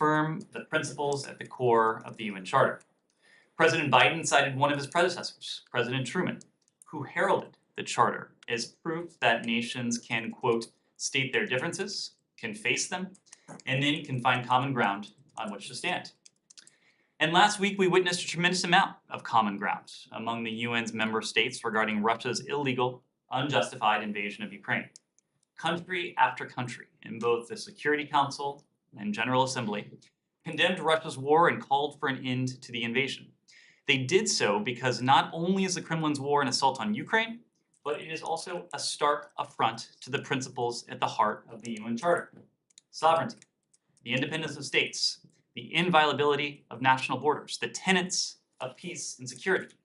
affirm the principles at the core of the UN Charter. President Biden cited one of his predecessors, President Truman, who heralded the Charter as proof that nations can, quote, state their differences, can face them, and then can find common ground on which to stand. And last week, we witnessed a tremendous amount of common ground among the UN's member states regarding Russia's illegal, unjustified invasion of Ukraine. Country after country in both the Security Council and General Assembly condemned Russia's war and called for an end to the invasion. They did so because not only is the Kremlin's war an assault on Ukraine, but it is also a stark affront to the principles at the heart of the UN Charter: sovereignty, the independence of states, the inviolability of national borders, the tenets of peace and security.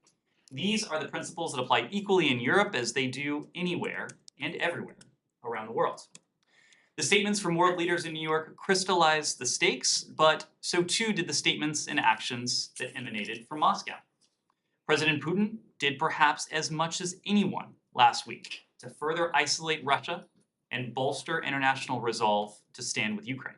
These are the principles that apply equally in Europe as they do anywhere and everywhere around the world. The statements from world leaders in New York crystallized the stakes, but so too did the statements and actions that emanated from Moscow. President Putin did perhaps as much as anyone last week to further isolate Russia and bolster international resolve to stand with Ukraine.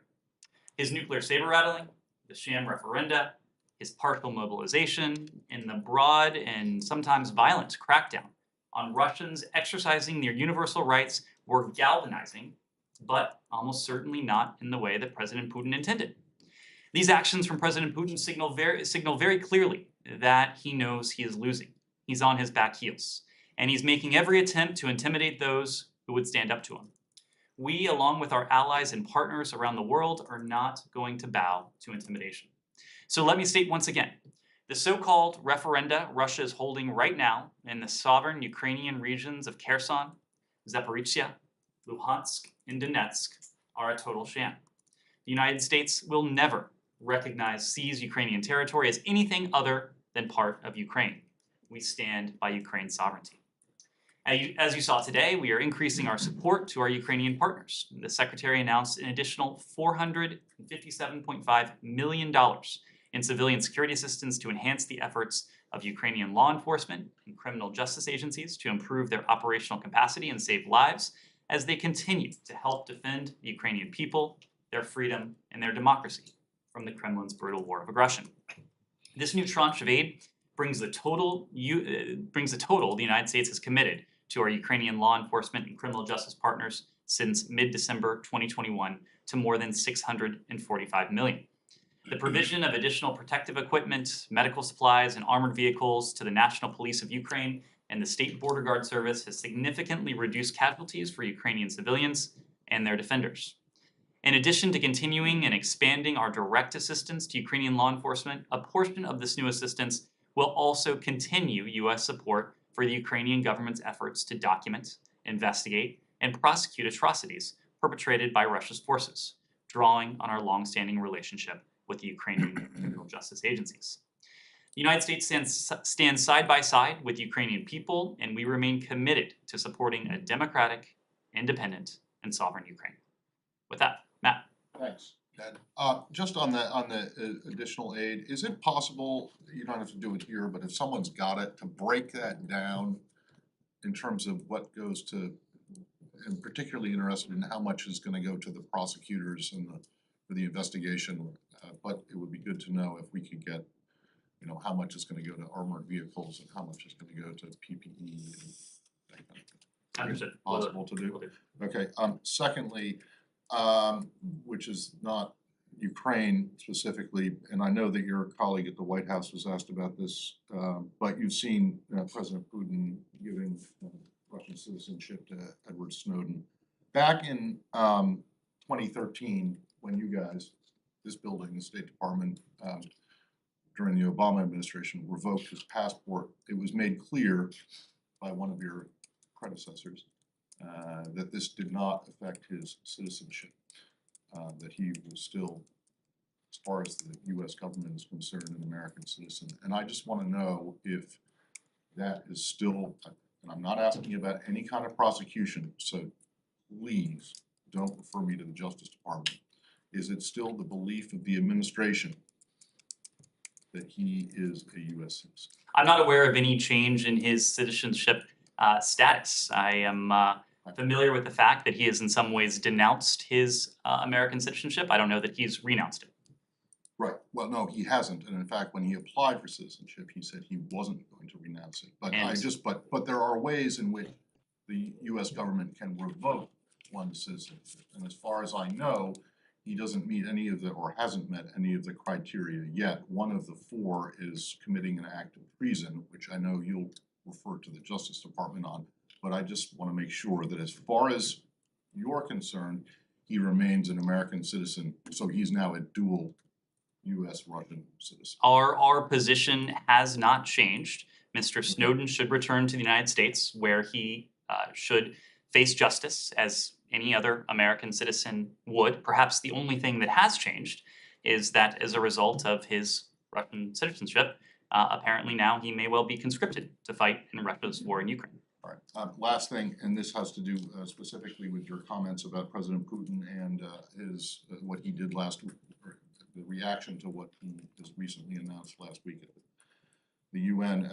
His nuclear saber-rattling, the sham referenda, his partial mobilization, and the broad and sometimes violent crackdown on Russians exercising their universal rights were galvanizing, but almost certainly not in the way that President Putin intended. These actions from President Putin signal very clearly that he knows he is losing. He's on his back heels, and he's making every attempt to intimidate those who would stand up to him. We, along with our allies and partners around the world, are not going to bow to intimidation. So let me state once again, the so-called referenda Russia is holding right now in the sovereign Ukrainian regions of Kherson, Zaporizhia, Luhansk, and Donetsk are a total sham. The United States will never recognize seized Ukrainian territory as anything other than part of Ukraine. We stand by Ukraine's sovereignty. As you saw today, we are increasing our support to our Ukrainian partners. The Secretary announced an additional $457.5 million in civilian security assistance to enhance the efforts of Ukrainian law enforcement and criminal justice agencies to improve their operational capacity and save lives as they continue to help defend the Ukrainian people, their freedom, and their democracy from the Kremlin's brutal war of aggression. This new tranche of aid brings the total the United States has committed to our Ukrainian law enforcement and criminal justice partners since mid-December 2021 to more than $645 million. The provision of additional protective equipment, medical supplies, and armored vehicles to the National Police of Ukraine and the State Border Guard Service has significantly reduced casualties for Ukrainian civilians and their defenders. In addition to continuing and expanding our direct assistance to Ukrainian law enforcement, a portion of this new assistance will also continue U.S. support for the Ukrainian government's efforts to document, investigate, and prosecute atrocities perpetrated by Russia's forces, drawing on our long-standing relationship with the Ukrainian criminal justice agencies. The United States stands side by side with the Ukrainian people, and we remain committed to supporting a democratic, independent, and sovereign Ukraine. With that, Matt. Thanks, Ned. Just on the additional aid, is it possible, you don't have to do it here, but if someone's got it, to break that down in terms of what goes to, and particularly interested in how much is going to go to the prosecutors and for the investigation, but it would be good to know if we could get, how much is going to go to armored vehicles and how much is going to go to PPE and that kind of thing. Understood. Possible to do. Okay. Secondly, which is not Ukraine specifically, and I know that your colleague at the White House was asked about this, but you've seen President Putin giving Russian citizenship to Edward Snowden. Back in 2013, when you guys, this building, the State Department, during the Obama administration, revoked his passport, it was made clear by one of your predecessors that this did not affect his citizenship, that he was still, as far as the U.S. government is concerned, an American citizen. And I just want to know if that is still, and I'm not asking about any kind of prosecution, so please don't refer me to the Justice Department. Is it still the belief of the administration that he is a U.S. citizen? I'm not aware of any change in his citizenship status. I am familiar with the fact that he has in some ways denounced his American citizenship. I don't know that he's renounced it. Well, no, he hasn't, and in fact, when he applied for citizenship, he said he wasn't going to renounce it. But but there are ways in which the US government can revoke one's citizenship. And as far as I know, he doesn't meet any of the, or hasn't met any of the criteria yet. One of the four is committing an act of treason, which I know you'll refer to the Justice Department on. But I just want to make sure that as far as you're concerned, he remains an American citizen, so he's now a dual US-Russian citizen. Our position has not changed. Mr. Snowden should return to the United States, where he should face justice as any other American citizen would. Perhaps the only thing that has changed is that as a result of his Russian citizenship, apparently now he may well be conscripted to fight in Russia's war in Ukraine. All right. Last thing, and this has to do specifically with your comments about President Putin and his what he did last week, or the reaction to what he has recently announced last week at the UN,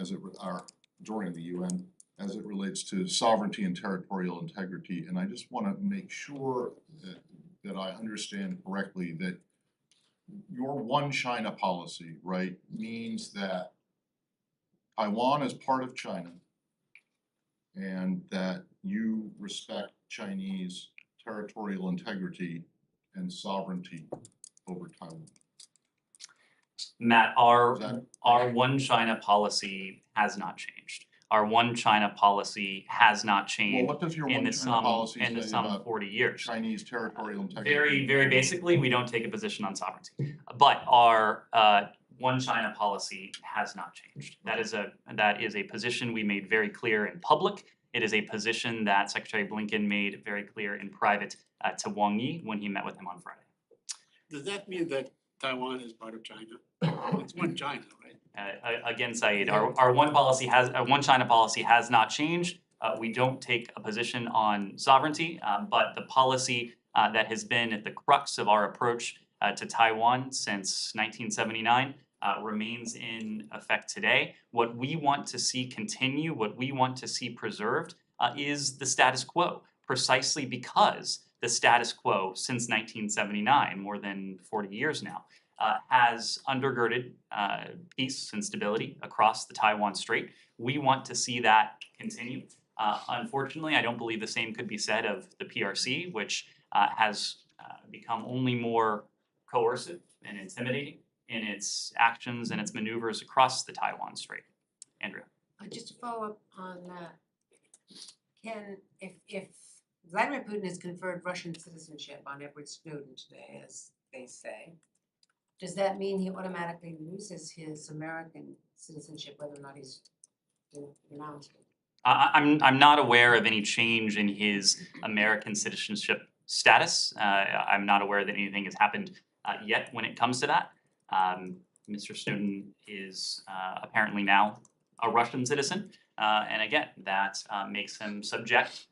during the UN, as it relates to sovereignty and territorial integrity. And I just want to make sure that I understand correctly that your one China policy, right, means that Taiwan is part of China and that you respect Chinese territorial integrity and sovereignty over Taiwan. Matt, our one China policy has not changed. Our one China policy has not changed. Well, what does your one China policy say about 40 years. Chinese territorial integrity? Very basically, we don't take a position on sovereignty. But our one China policy has not changed. That is a position we made very clear in public. It is a position that Secretary Blinken made very clear in private to Wang Yi when he met with him on Friday. Does that mean that Taiwan is part of China? It's one China, right? Again, Saeed, our one China policy has not changed. We don't take a position on sovereignty, but the policy that has been at the crux of our approach to Taiwan since 1979 remains in effect today. What we want to see continue, what we want to see preserved, is the status quo, precisely because the status quo since 1979, more than 40 years now, has undergirded peace and stability across the Taiwan Strait. We want to see that continue. Unfortunately, I don't believe the same could be said of the PRC, which has become only more coercive and intimidating in its actions and its maneuvers across the Taiwan Strait. Andrea. Just to follow up on that, if Vladimir Putin has conferred Russian citizenship on Edward Snowden today, as they say, does that mean he automatically loses his American citizenship, whether or not he's renounced it? I'm not aware of any change in his American citizenship status. I'm not aware that anything has happened yet when it comes to that. Mr. Snowden is apparently now a Russian citizen, and again, that makes him subject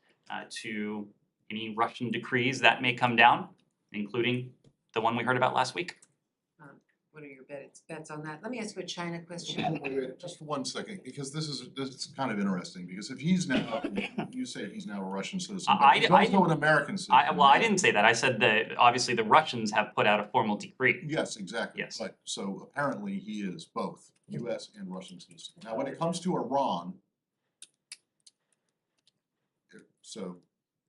to any Russian decrees that may come down, including the one we heard about last week. What are your bets on that? Let me ask you a China question. Wait, just 1 second, because this is kind of interesting, because if he's now, you say he's now a Russian citizen, but he's also an American citizen. I didn't say that. I said that obviously the Russians have put out a formal decree. Yes, exactly. Yes. But so apparently he is both US and Russian citizen. Now, when it comes to Iran, so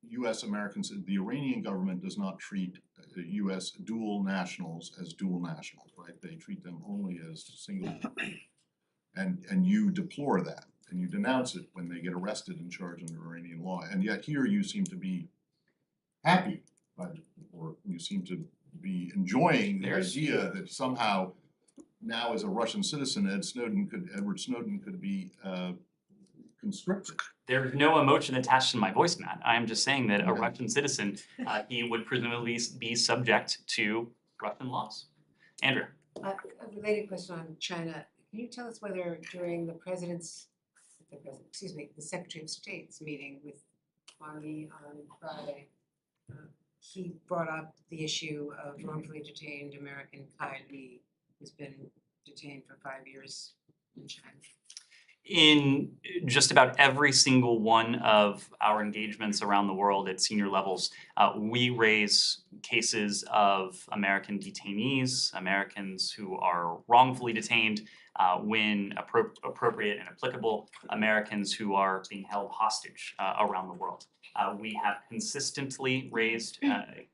US Americans, the Iranian government does not treat US dual nationals as dual nationals, right? They treat them only as single. And you deplore that and you denounce it when they get arrested and charged under Iranian law. And yet here you seem to be happy, or you seem to be enjoying the idea that somehow now as a Russian citizen, Edward Snowden could be conscripted. There's no emotion attached to my voice, Matt. I am just saying that a Russian citizen, he would presumably be subject to Russian laws. Andrea. A related question on China. Can you tell us whether during the Secretary of State's meeting with Wang Yi on Friday, he brought up the issue of wrongfully detained American Kai Li, who's been detained for 5 years in China? In just about every single one of our engagements around the world at senior levels, we raise cases of American detainees, Americans who are wrongfully detained, when appropriate and applicable, Americans who are being held hostage around the world. We have consistently raised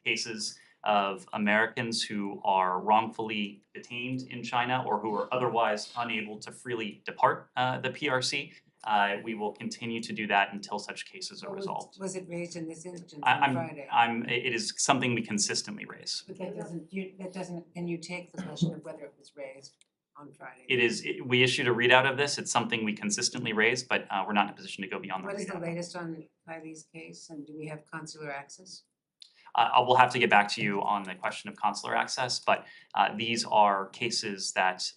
cases of Americans who are wrongfully detained in China or who are otherwise unable to freely depart the PRC. We will continue to do that until such cases are resolved. Was it raised in this instance I- on I'm, Friday? it is something we consistently raise. But that doesn't, and you take the question of whether it was raised on Friday? We issued a readout of this. It's something we consistently raise, but we're not in a position to go beyond the What is the readout. latest on Kylie's case, and do we have consular access? I will have to get back to you on the question of consular access, but these are cases that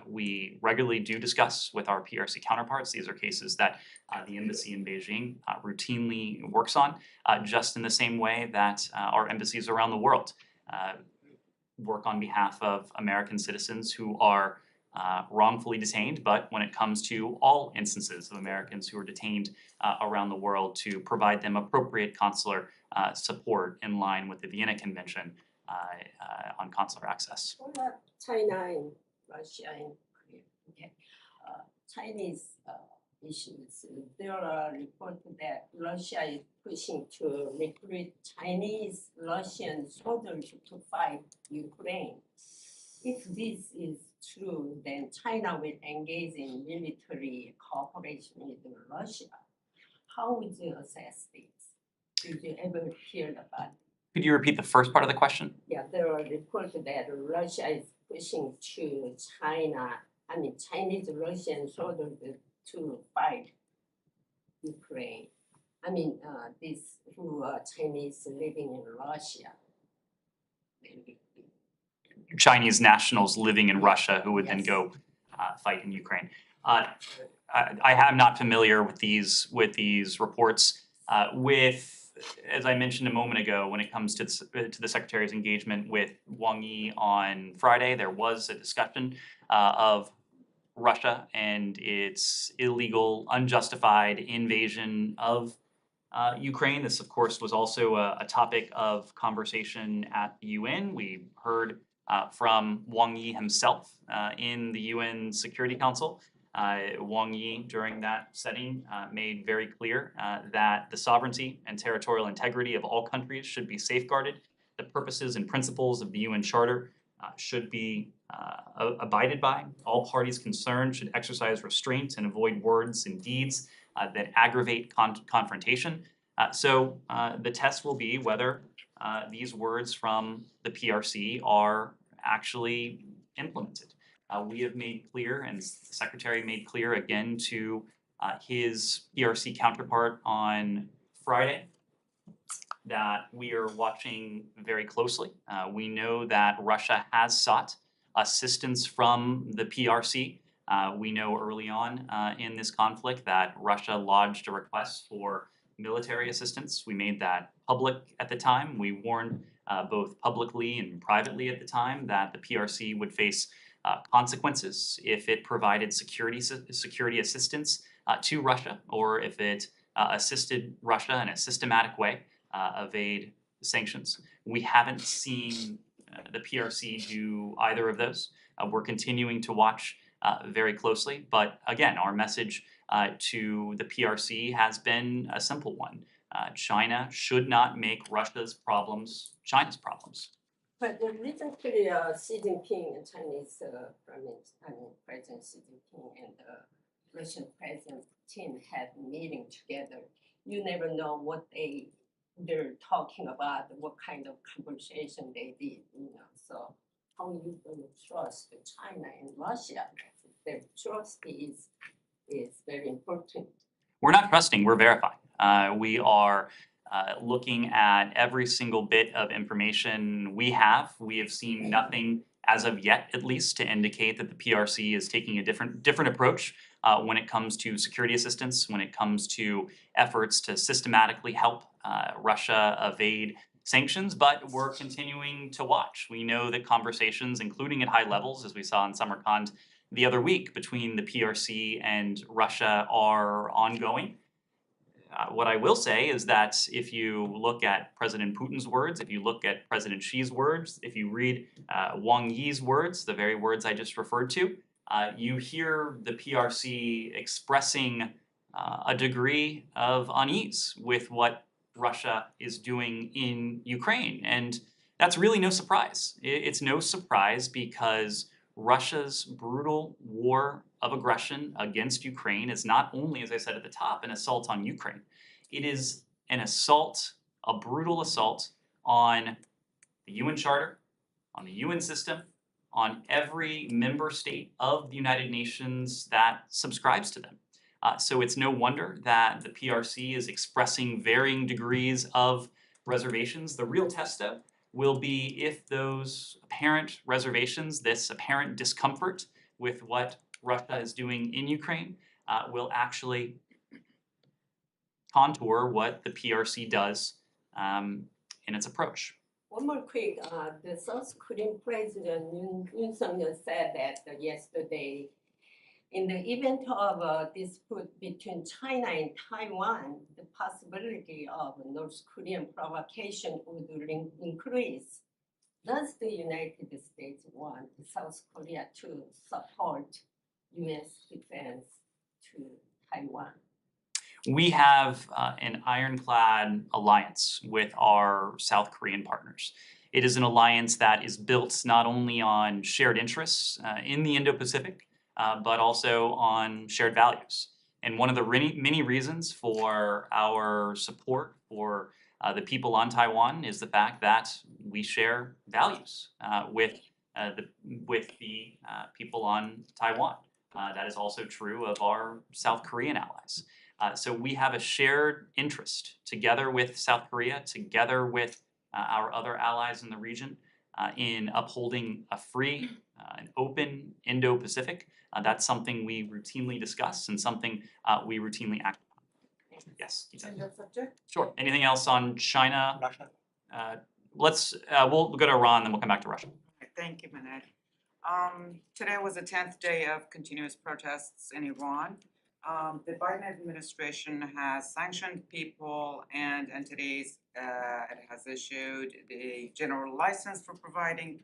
we regularly do discuss with our PRC counterparts. These are cases that the embassy in Beijing routinely works on, just in the same way that our embassies around the world work on behalf of American citizens who are wrongfully detained, but when it comes to all instances of Americans who are detained around the world, to provide them appropriate consular support in line with the Vienna Convention on consular access. What about China and Russia and Korea? Okay. Chinese issues. There are reports that Russia is pushing to recruit Chinese Russian soldiers to fight Ukraine. If this is true, then China will engage in military cooperation with Russia. How would you assess this? Did you ever hear about it? Could you repeat the first part of the question? Yeah, there are reports that Russia is pushing to Chinese Russian soldiers to fight Ukraine. These who are Chinese living in Russia. Chinese nationals living in Russia who would then Yes. go fight in Ukraine. I am not familiar with these reports. As I mentioned a moment ago, when it comes to the Secretary's engagement with Wang Yi on Friday, there was a discussion of Russia and its illegal, unjustified invasion of Ukraine. This, of course, was also a topic of conversation at the UN. We heard from Wang Yi himself in the UN Security Council. Wang Yi, during that setting, made very clear that the sovereignty and territorial integrity of all countries should be safeguarded. The purposes and principles of the UN Charter should be abided by. All parties concerned should exercise restraint and avoid words and deeds that aggravate confrontation. So the test will be whether these words from the PRC are actually implemented. We have made clear, and the Secretary made clear again to his PRC counterpart on Friday, that we are watching very closely. We know that Russia has sought assistance from the PRC. We know early on in this conflict that Russia lodged a request for military assistance. We made that public at the time. We warned both publicly and privately at the time that the PRC would face consequences if it provided security assistance to Russia, or if it assisted Russia in a systematic way evade sanctions. We haven't seen the PRC do either of those. We're continuing to watch very closely, but again, our message to the PRC has been a simple one. China should not make Russia's problems China's problems. But recently, Xi Jinping and Chinese President Xi Jinping and Russian President Putin had a meeting together. You never know what they're talking about, what kind of conversation they did, So how are you going to trust China and Russia? Their trust is very important. We're not trusting, we're verifying. We are looking at every single bit of information we have. We have seen nothing as of yet, at least, to indicate that the PRC is taking a different approach when it comes to security assistance, when it comes to efforts to systematically help Russia evade sanctions, but we're continuing to watch. We know that conversations, including at high levels, as we saw in Samarkand the other week between the PRC and Russia are ongoing. What I will say is that if you look at President Putin's words, if you look at President Xi's words, if you read Wang Yi's words, the very words I just referred to, you hear the PRC expressing a degree of unease with what Russia is doing in Ukraine. And that's really no surprise. It's no surprise because Russia's brutal war of aggression against Ukraine is not only, as I said at the top, an assault on Ukraine. It is an assault, a brutal assault on the UN Charter, on the UN system, on every member state of the United Nations that subscribes to them. So it's no wonder that the PRC is expressing varying degrees of reservations. The real test, though, will be if those apparent reservations, this apparent discomfort with what Russia is doing in Ukraine, will actually contour what the PRC does in its approach. One more quick, the South Korean President Yoon Suk-yeol said that yesterday, in the event of a dispute between China and Taiwan, the possibility of North Korean provocation would increase. Does the United States want South Korea to support U.S. defense to Taiwan? We have an ironclad alliance with our South Korean partners. It is an alliance that is built not only on shared interests in the Indo-Pacific, but also on shared values. And one of the many reasons for our support for the people on Taiwan is the fact that we share values with the people on Taiwan. That is also true of our South Korean allies. So we have a shared interest together with South Korea, together with our other allies in the region, in upholding a free and open Indo-Pacific. That's something we routinely discuss and something we routinely act upon. Yes. Change the subject? Sure. Anything else on China? Russia. We'll go to Iran, then we'll come back to Russia. Thank you, Ned. Today was the 10th day of continuous protests in Iran. The Biden administration has sanctioned people and entities. It has issued the general license for providing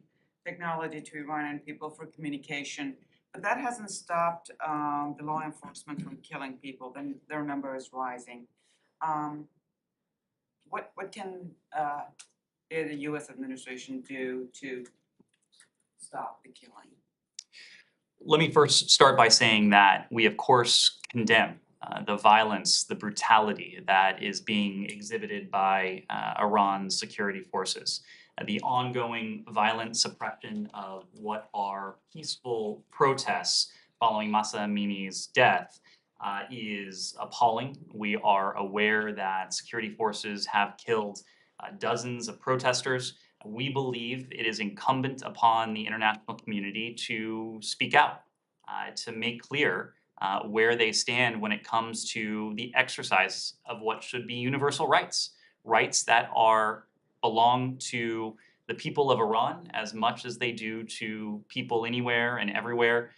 technology to Iranian people for communication. But that hasn't stopped the law enforcement from killing people. Then their number is rising. What can the U.S. administration do to stop the killing? Let me first start by saying that we, of course, condemn the violence, the brutality that is being exhibited by Iran's security forces. The ongoing violent suppression of what are peaceful protests following Mahsa Amini's death is appalling. We are aware that security forces have killed dozens of protesters. We believe it is incumbent upon the international community to speak out, to make clear where they stand when it comes to the exercise of what should be universal rights, rights that belong to the people of Iran as much as they do to people anywhere and everywhere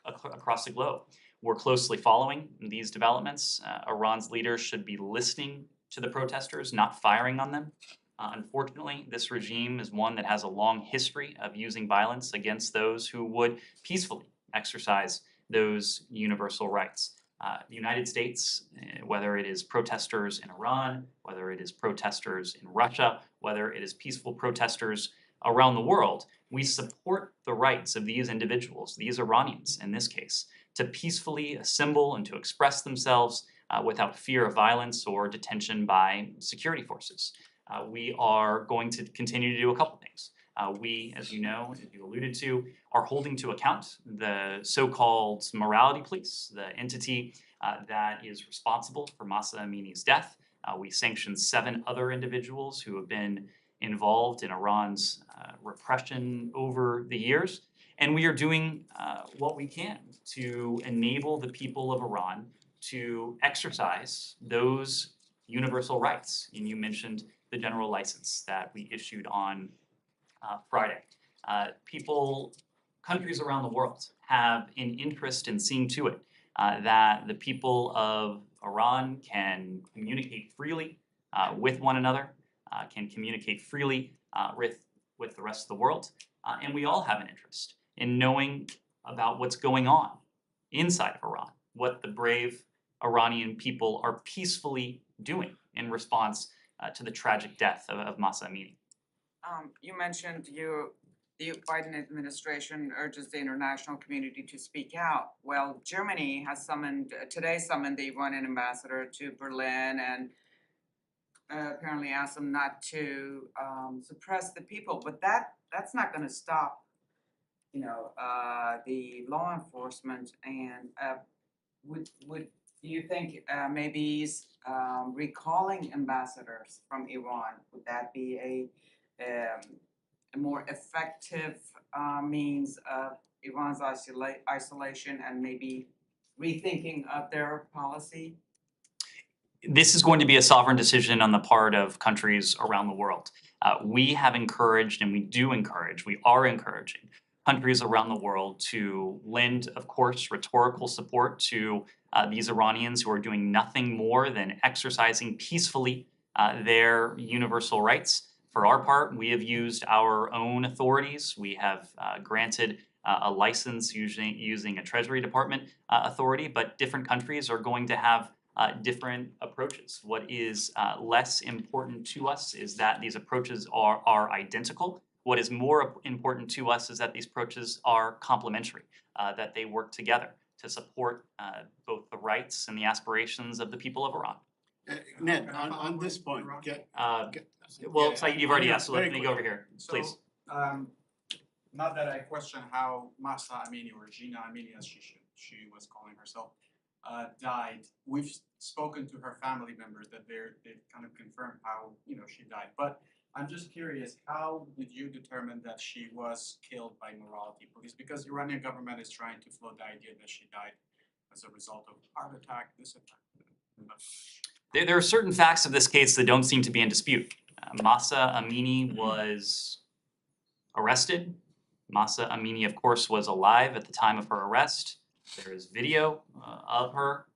across the globe. We're closely following these developments. Iran's leaders should be listening to the protesters, not firing on them. Unfortunately, this regime is one that has a long history of using violence against those who would peacefully exercise those universal rights. The United States, whether it is protesters in Iran, whether it is protesters in Russia, whether it is peaceful protesters around the world, we support the rights of these individuals, these Iranians in this case, to peacefully assemble and to express themselves without fear of violence or detention by security forces. We are going to continue to do a couple things. We, as you know, as you alluded to, are holding to account the so-called morality police, the entity that is responsible for Mahsa Amini's death. We sanctioned 7 other individuals who have been involved in Iran's repression over the years. And we are doing what we can to enable the people of Iran to exercise those universal rights. And you mentioned the general license that we issued on Friday. People countries around the world have an interest in seeing to it that the people of Iran can communicate freely with one another, can communicate freely with the rest of the world. And we all have an interest in knowing about what's going on inside of Iran, what the brave Iranian people are peacefully doing in response to the tragic death of Mahsa Amini. You mentioned the Biden administration urges the international community to speak out. Well, Germany has summoned the Iranian ambassador to Berlin and apparently asked them not to suppress the people. But that's not going to stop, the law enforcement. And do you think maybe recalling ambassadors from Iran, would that be a more effective means of Iran's isolation and maybe rethinking of their policy? This is going to be a sovereign decision on the part of countries around the world. We have encouraged, and we are encouraging countries around the world to lend, of course, rhetorical support to these Iranians who are doing nothing more than exercising peacefully their universal rights. For our part, we have used our own authorities. We have granted a license using a Treasury Department authority, but different countries are going to have different approaches. What is less important to us is that these approaches are identical. What is more important to us is that these approaches are complementary, that they work together to support both the rights and the aspirations of the people of Iran. Ned, on this point, Well, Saeed, you've already yeah, asked, so let very me go over here, please. So, not that I question how Mahsa Amini, or Gina Amini as she was calling herself, died. We've spoken to her family members that they've kind of confirmed how she died. But I'm just curious, how did you determine that she was killed by morality police? Because the Iranian government is trying to float the idea that she died as a result of heart attack, this attack. There are certain facts of this case that don't seem to be in dispute. Mahsa Amini was arrested. Mahsa Amini, of course, was alive at the time of her arrest. There is video of her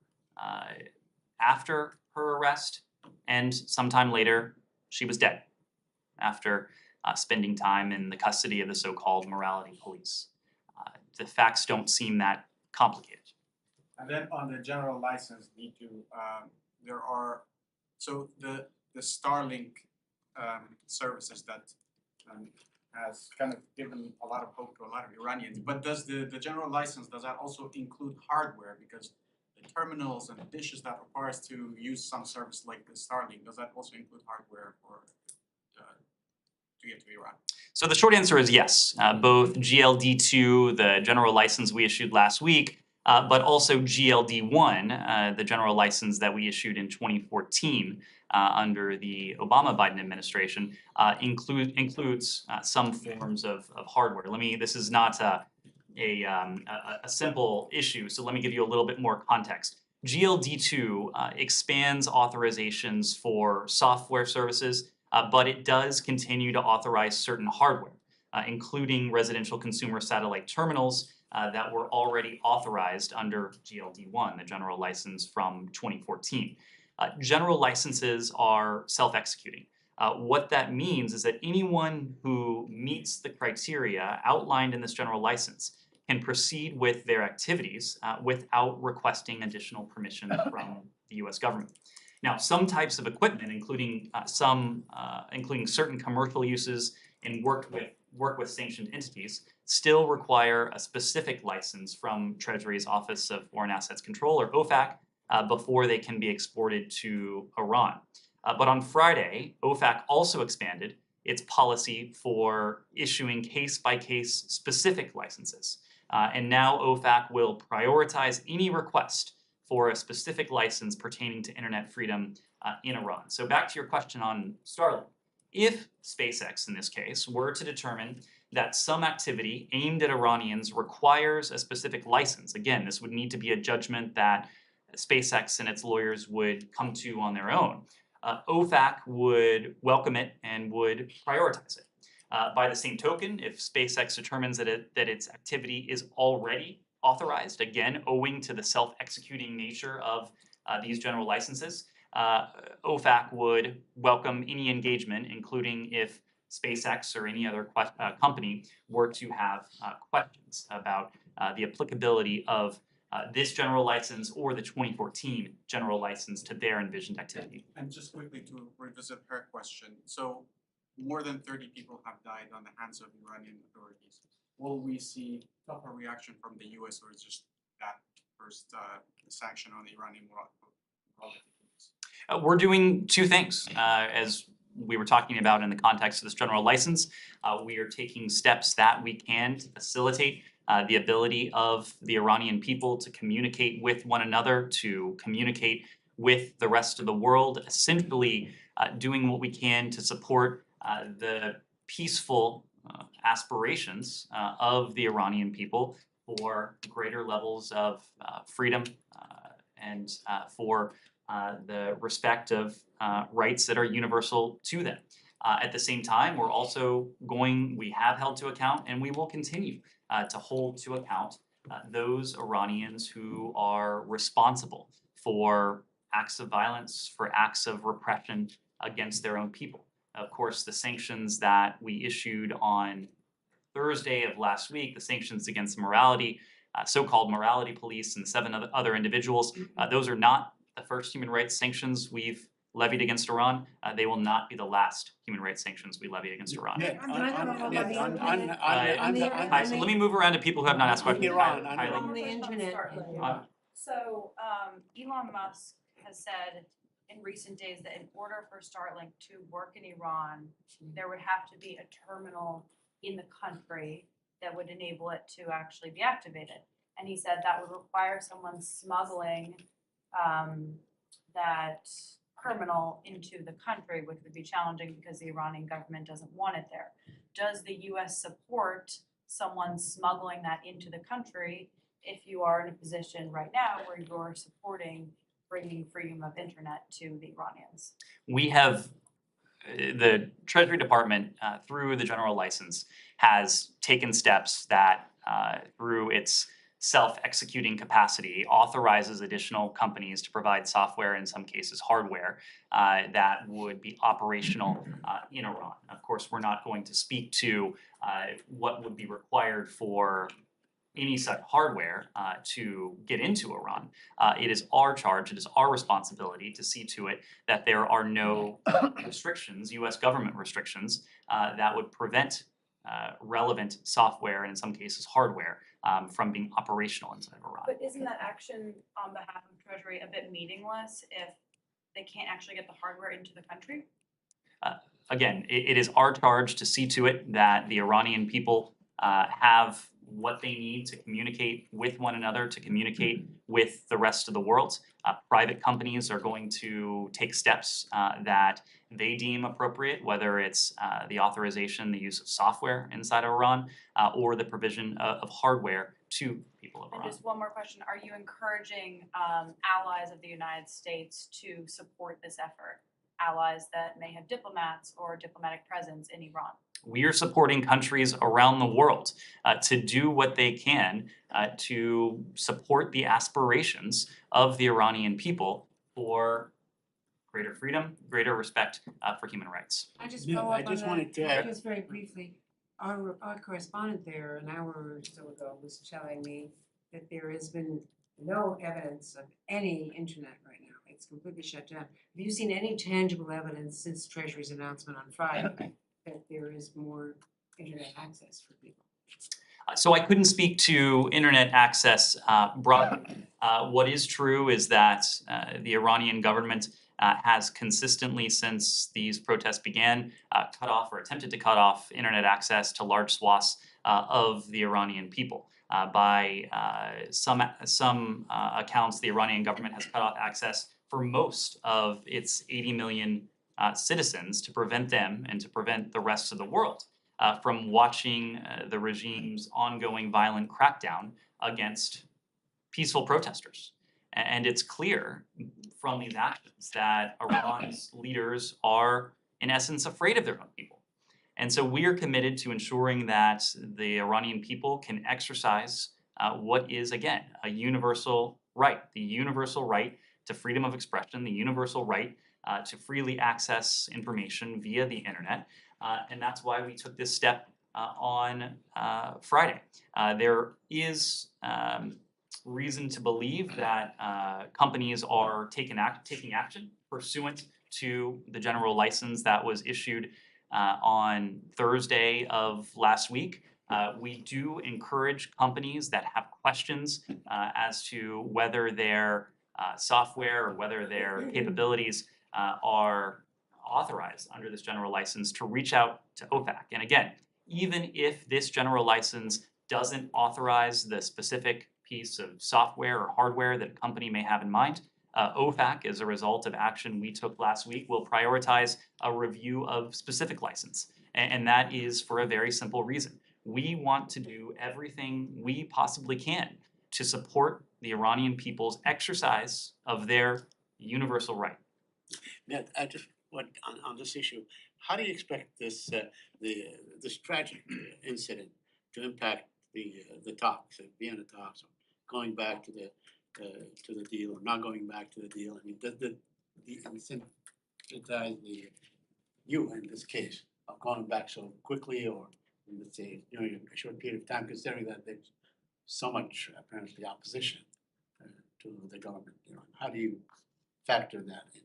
after her arrest, and sometime later, she was dead after spending time in the custody of the so-called morality police. The facts don't seem that complicated. And then on the general license, there are the Starlink services that has kind of given a lot of hope to a lot of Iranians. But does the general license, does that also include hardware? Because the terminals and the dishes that requires to use some service like the Starlink, does that also include hardware to get to Iran? So the short answer is yes. Both GLD2, the general license we issued last week, but also GLD1, the general license that we issued in 2014 under the Obama-Biden administration, includes some forms of hardware. This is not a simple issue, so let me give you a little bit more context. GLD2 expands authorizations for software services, but it does continue to authorize certain hardware, including residential consumer satellite terminals that were already authorized under GLD1, the general license from 2014. General licenses are self-executing. What that means is that anyone who meets the criteria outlined in this general license can proceed with their activities without requesting additional permission from the U.S. government. Now, some types of equipment, including certain commercial uses and work with sanctioned entities, still require a specific license from Treasury's Office of Foreign Assets Control, or OFAC, before they can be exported to Iran. But on Friday, OFAC also expanded its policy for issuing case-by-case specific licenses. And now OFAC will prioritize any request for a specific license pertaining to internet freedom in Iran. So back to your question on Starlink. If SpaceX, in this case, were to determine that some activity aimed at Iranians requires a specific license, again, this would need to be a judgment that SpaceX and its lawyers would come to on their own. OFAC would welcome it and would prioritize it. By the same token, if SpaceX determines that its activity is already authorized, again, owing to the self-executing nature of these general licenses, OFAC would welcome any engagement, including if SpaceX or any other company were to have questions about the applicability of this general license or the 2014 general license to their envisioned activity. And just quickly to revisit her question, so more than 30 people have died on the hands of Iranian authorities. Will we see tougher reaction from the US, or is just that first sanction on the Iranian We're doing two things. As we were talking about in the context of this general license, we are taking steps that we can to facilitate the ability of the Iranian people to communicate with one another, to communicate with the rest of the world, essentially doing what we can to support the peaceful aspirations of the Iranian people for greater levels of freedom and for the respect of rights that are universal to them. At the same time, we have held to account and we will continue to hold to account those Iranians who are responsible for acts of violence, for acts of repression against their own people. Of course, the sanctions that we issued on Thursday of last week, the sanctions against morality, so-called morality police and 7 other individuals, those are not the first human rights sanctions we've levied against Iran. They will not be the last human rights sanctions we levy against Iran. Ned, On the So let me move around to people who have not asked questions. Iran, Kylie. On the internet. So Elon Musk has said in recent days that in order for Starlink to work in Iran, there would have to be a terminal in the country that would enable it to actually be activated. And he said that would require someone smuggling that terminal into the country, which would be challenging because the Iranian government doesn't want it there. Does the US support someone smuggling that into the country if you are in a position right now where you're supporting bringing freedom of internet to the Iranians? We have, the Treasury Department, through the general license, has taken steps that, through its self-executing capacity, authorizes additional companies to provide software, in some cases hardware, that would be operational in Iran. Of course, we're not going to speak to what would be required for any such hardware to get into Iran. It is our charge, it is our responsibility to see to it that there are no restrictions, US government restrictions, that would prevent relevant software and in some cases hardware from being operational inside of Iran. But isn't that action on behalf of Treasury a bit meaningless if they can't actually get the hardware into the country? Again, it is our charge to see to it that the Iranian people have what they need to communicate with one another, to communicate with the rest of the world. Private companies are going to take steps that they deem appropriate, whether it's the authorization, the use of software inside of Iran, or the provision of hardware to people of And Iran. just one more question, are you encouraging allies of the United States to support this effort? Allies that may have diplomats or diplomatic presence in Iran? We are supporting countries around the world to do what they can to support the aspirations of the Iranian people for greater freedom, greater respect for human rights. I just Yeah, follow I up on just wanted that, to add- just very briefly. Our correspondent there an hour or so ago was telling me that there has been no evidence of any internet right now. It's completely shut down. Have you seen any tangible evidence since Treasury's announcement on Friday that there is more internet access for people? So I couldn't speak to internet access broadly. What is true is that the Iranian government has consistently, since these protests began, cut off or attempted to cut off internet access to large swaths of the Iranian people. By some accounts, the Iranian government has cut off access for most of its 80 million citizens to prevent them and to prevent the rest of the world from watching the regime's ongoing violent crackdown against peaceful protesters. And it's clear from these actions that Iran's leaders are, in essence, afraid of their own people. And so we are committed to ensuring that the Iranian people can exercise what is, again, a universal right, the universal right to freedom of expression, the universal right to freely access information via the internet. And that's why we took this step on Friday. There is reason to believe that companies are taking action pursuant to the general license that was issued on Thursday of last week. We do encourage companies that have questions as to whether their software or whether their capabilities are authorized under this general license to reach out to OFAC. And again, even if this general license doesn't authorize the specific piece of software or hardware that a company may have in mind, OFAC, as a result of action we took last week, will prioritize a review of specific license. And that is for a very simple reason. We want to do everything we possibly can to support the Iranian people's exercise of their universal right. Ned, I just want on this issue, how do you expect this this tragic incident to impact the talks, Vienna talks, or going back to the deal or not going back to the deal? I mean, does the you in this case of going back so quickly, or let's say during a short period of time, considering that there's so much apparently opposition to the government? You know, how do you factor that in?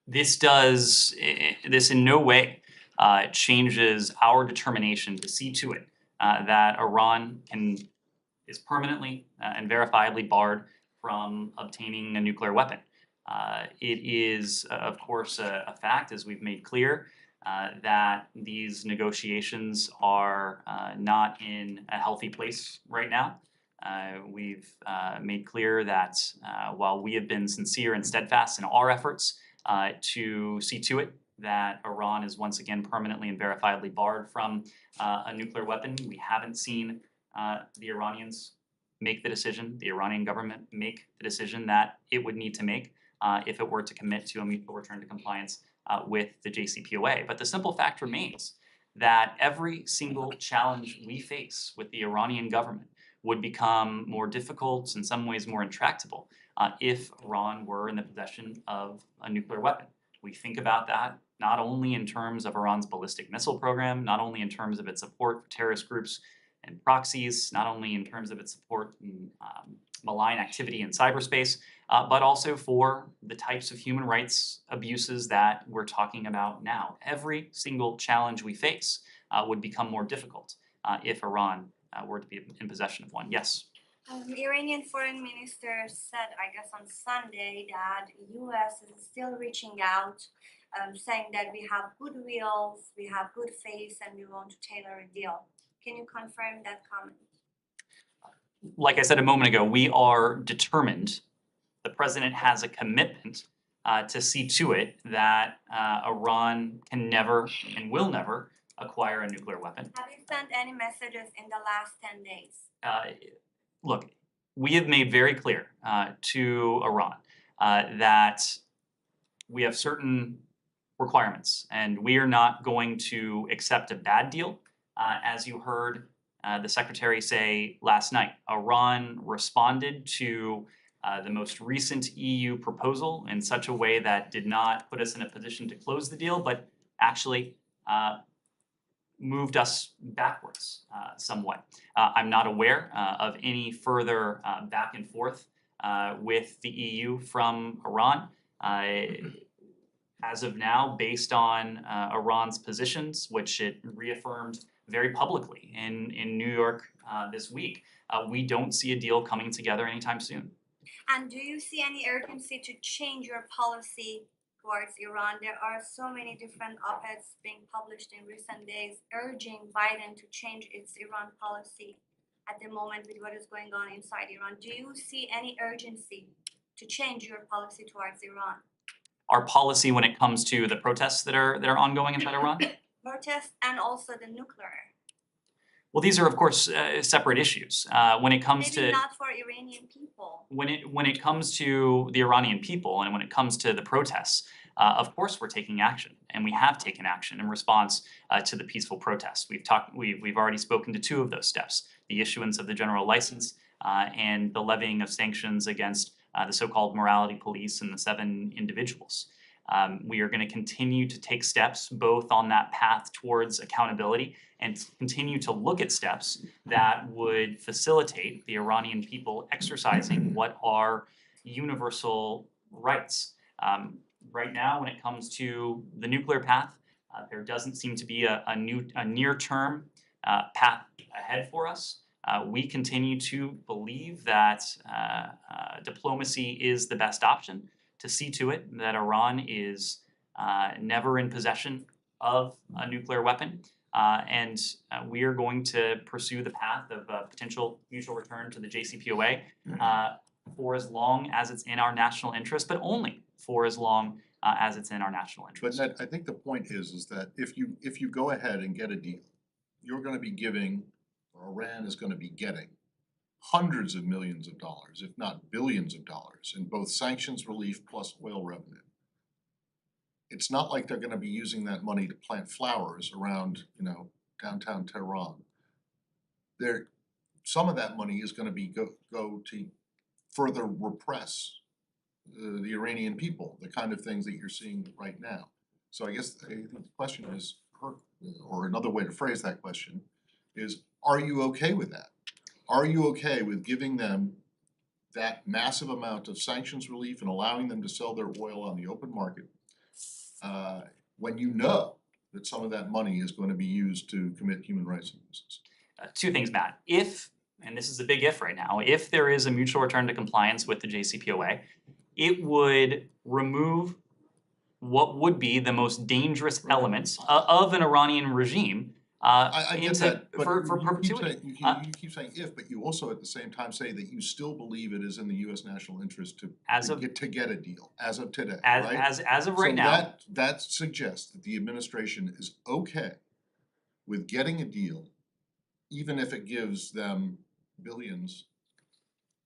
This in no way changes our determination to see to it that Iran is permanently and verifiably barred from obtaining a nuclear weapon. It is, of course, a fact, as we've made clear, that these negotiations are not in a healthy place right now. We've made clear that while we have been sincere and steadfast in our efforts to see to it that Iran is once again permanently and verifiably barred from a nuclear weapon, we haven't seen the Iranians make the decision, the Iranian government make the decision that it would need to make if it were to commit to a mutual return to compliance with the JCPOA. But the simple fact remains that every single challenge we face with the Iranian government would become more difficult, in some ways more intractable, if Iran were in the possession of a nuclear weapon. We think about that not only in terms of Iran's ballistic missile program, not only in terms of its support for terrorist groups and proxies, not only in terms of its support in malign activity in cyberspace, but also for the types of human rights abuses that we're talking about now. Every single challenge we face would become more difficult if Iran were to be in possession of one. Yes? Iranian foreign minister said, I guess on Sunday, that U.S. is still reaching out, saying that we have goodwill, we have good faith, and we want to tailor a deal. Can you confirm that comment? Like I said a moment ago, we are determined. The president has a commitment to see to it that Iran can never and will never acquire a nuclear weapon. Have you sent any messages in the last 10 days? Look, we have made very clear to Iran that we have certain requirements, and we are not going to accept a bad deal. As you heard the secretary say last night, Iran responded to the most recent EU proposal in such a way that did not put us in a position to close the deal, but actually moved us backwards somewhat. I'm not aware of any further back and forth with the EU from Iran. As of now, based on Iran's positions, which it reaffirmed very publicly in New York this week, we don't see a deal coming together anytime soon. And do you see any urgency to change your policy towards Iran? There are so many different op-eds being published in recent days urging Biden to change its Iran policy at the moment with what is going on inside Iran. Do you see any urgency to change your policy towards Iran? Our policy when it comes to the protests that are ongoing inside Iran? Protests and also the nuclear. Well, these are, of course, separate issues. When it comes Maybe to not for Iranian people. when it comes to the Iranian people and when it comes to the protests, of course we're taking action, and we have taken action in response to the peaceful protests. We've already spoken to two of those steps: the issuance of the general license and the levying of sanctions against the so-called morality police and the 7 individuals. We are going to continue to take steps both on that path towards accountability and continue to look at steps that would facilitate the Iranian people exercising what are universal rights. Right now, when it comes to the nuclear path, there doesn't seem to be a near-term path ahead for us. We continue to believe that diplomacy is the best option to see to it that Iran is never in possession of a nuclear weapon. And we are going to pursue the path of potential mutual return to the JCPOA for as long as it's in our national interest, but only for as long as it's in our national But interest. Ned, I think the point is that if you go ahead and get a deal, you're gonna be giving, or Iran is gonna be getting, hundreds of millions of dollars, if not billions of dollars, in both sanctions relief plus oil revenue. It's not like they're gonna be using that money to plant flowers around, downtown Tehran. Some of that money is gonna be go to further repress the Iranian people, the kind of things that you're seeing right now. So I guess the question is, or another way to phrase that question is, are you okay with that? Are you okay with giving them that massive amount of sanctions relief and allowing them to sell their oil on the open market when you know that some of that money is going to be used to commit human rights abuses? Two things, Matt. If, and this is a big if right now, if there is a mutual return to compliance with the JCPOA, it would remove what would be the most dangerous elements of an Iranian regime I get into that, but for you keep perpetuity. saying, you keep saying if, but you also at the same time say that you still believe it is in the U.S. national interest to get a deal as of today, right? As of right now. So that suggests that the administration is okay with getting a deal, even if it gives them billions,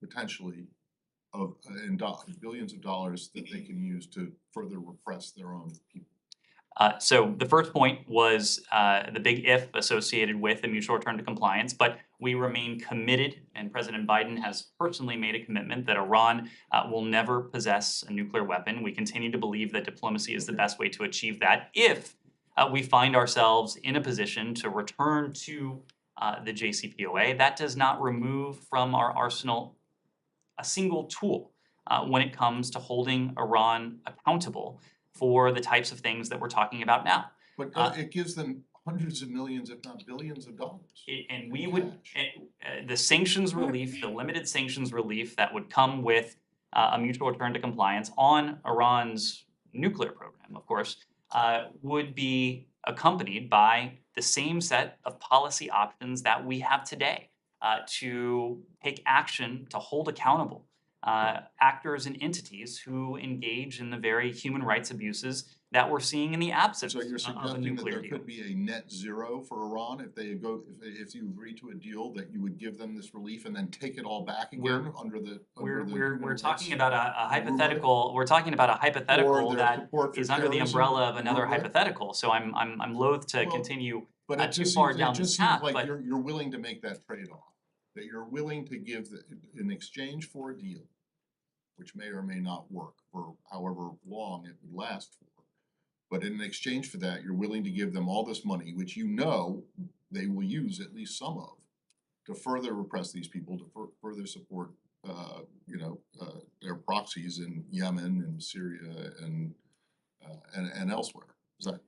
potentially, billions of dollars that they can use to further repress their own people. So the first point was the big if associated with a mutual return to compliance, but we remain committed, and President Biden has personally made a commitment that Iran will never possess a nuclear weapon. We continue to believe that diplomacy is the best way to achieve that if we find ourselves in a position to return to the JCPOA. That does not remove from our arsenal a single tool when it comes to holding Iran accountable for the types of things that we're talking about now. But it gives them hundreds of millions, if not billions of dollars. And we would, the sanctions relief, the limited sanctions relief that would come with a mutual return to compliance on Iran's nuclear program, of course, would be accompanied by the same set of policy options that we have today to take action to hold accountable actors and entities who engage in the very human rights abuses that we're seeing in the absence So you're of a suggesting that nuclear there deal. could be a net zero for Iran if you agree to a deal, that you would give them this relief and then take it all back again under the We're talking about a hypothetical. We're talking about a hypothetical that is under the umbrella of another hypothetical. So I'm loath to continue too far down this path. Like But you're willing to make that trade-off, that you're willing to give in exchange for a deal, which may or may not work for however long it would last for. But in exchange for that, you're willing to give them all this money, which you know they will use at least some of, to further repress these people, to further support, their proxies in Yemen and Syria and elsewhere.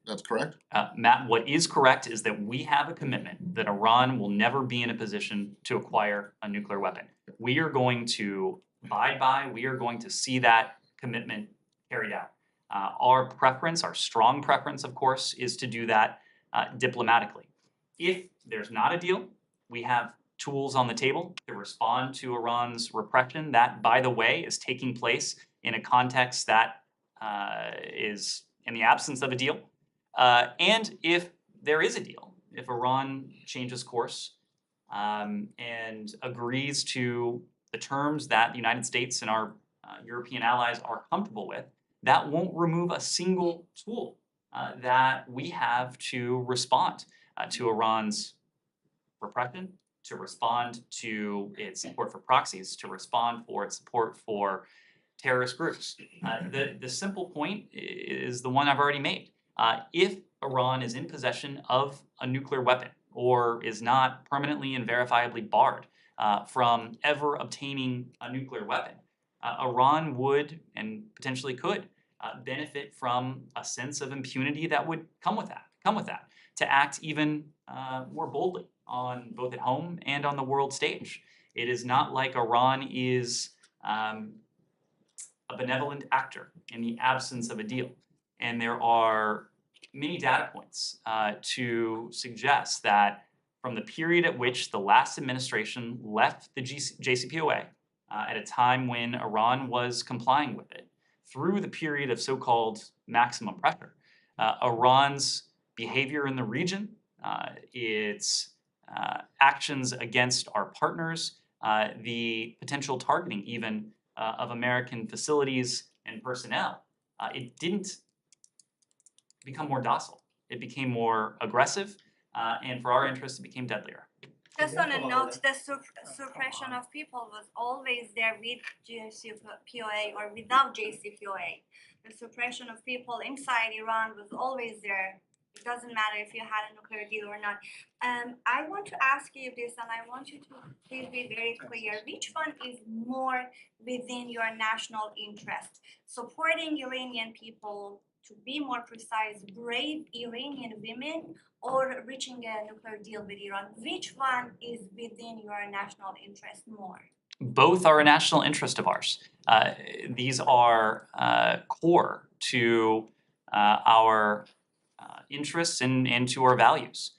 That's correct? Matt, what is correct is that we have a commitment that Iran will never be in a position to acquire a nuclear weapon. We are going to abide by, we are going to see that commitment carried out. Our strong preference, of course, is to do that diplomatically. If there's not a deal, we have tools on the table to respond to Iran's repression. That, by the way, is taking place in a context that is in the absence of a deal. And if there is a deal, if Iran changes course and agrees to the terms that the United States and our European allies are comfortable with, that won't remove a single tool that we have to respond to Iran's repression, to respond to its support for proxies, to respond for its support for terrorist groups. The simple point is the one I've already made. If Iran is in possession of a nuclear weapon or is not permanently and verifiably barred from ever obtaining a nuclear weapon, Iran would and potentially could benefit from a sense of impunity that would come with that, to act even more boldly on both at home and on the world stage. It is not like Iran is a benevolent actor in the absence of a deal. And there are many data points to suggest that from the period at which the last administration left the JCPOA at a time when Iran was complying with it, through the period of so-called maximum pressure, Iran's behavior in the region, its actions against our partners, the potential targeting even of American facilities and personnel, it didn't become more docile. It became more aggressive, and for our interests, it became deadlier. Just on a note, the suppression of people was always there with JCPOA or without JCPOA. The suppression of people inside Iran was always there. It doesn't matter if you had a nuclear deal or not. I want to ask you this, and I want you to please be very clear. Which one is more within your national interest? Supporting Iranian people, to be more precise, brave Iranian women, or reaching a nuclear deal with Iran? Which one is within your national interest more? Both are a national interest of ours. These are core to our interests and to our values.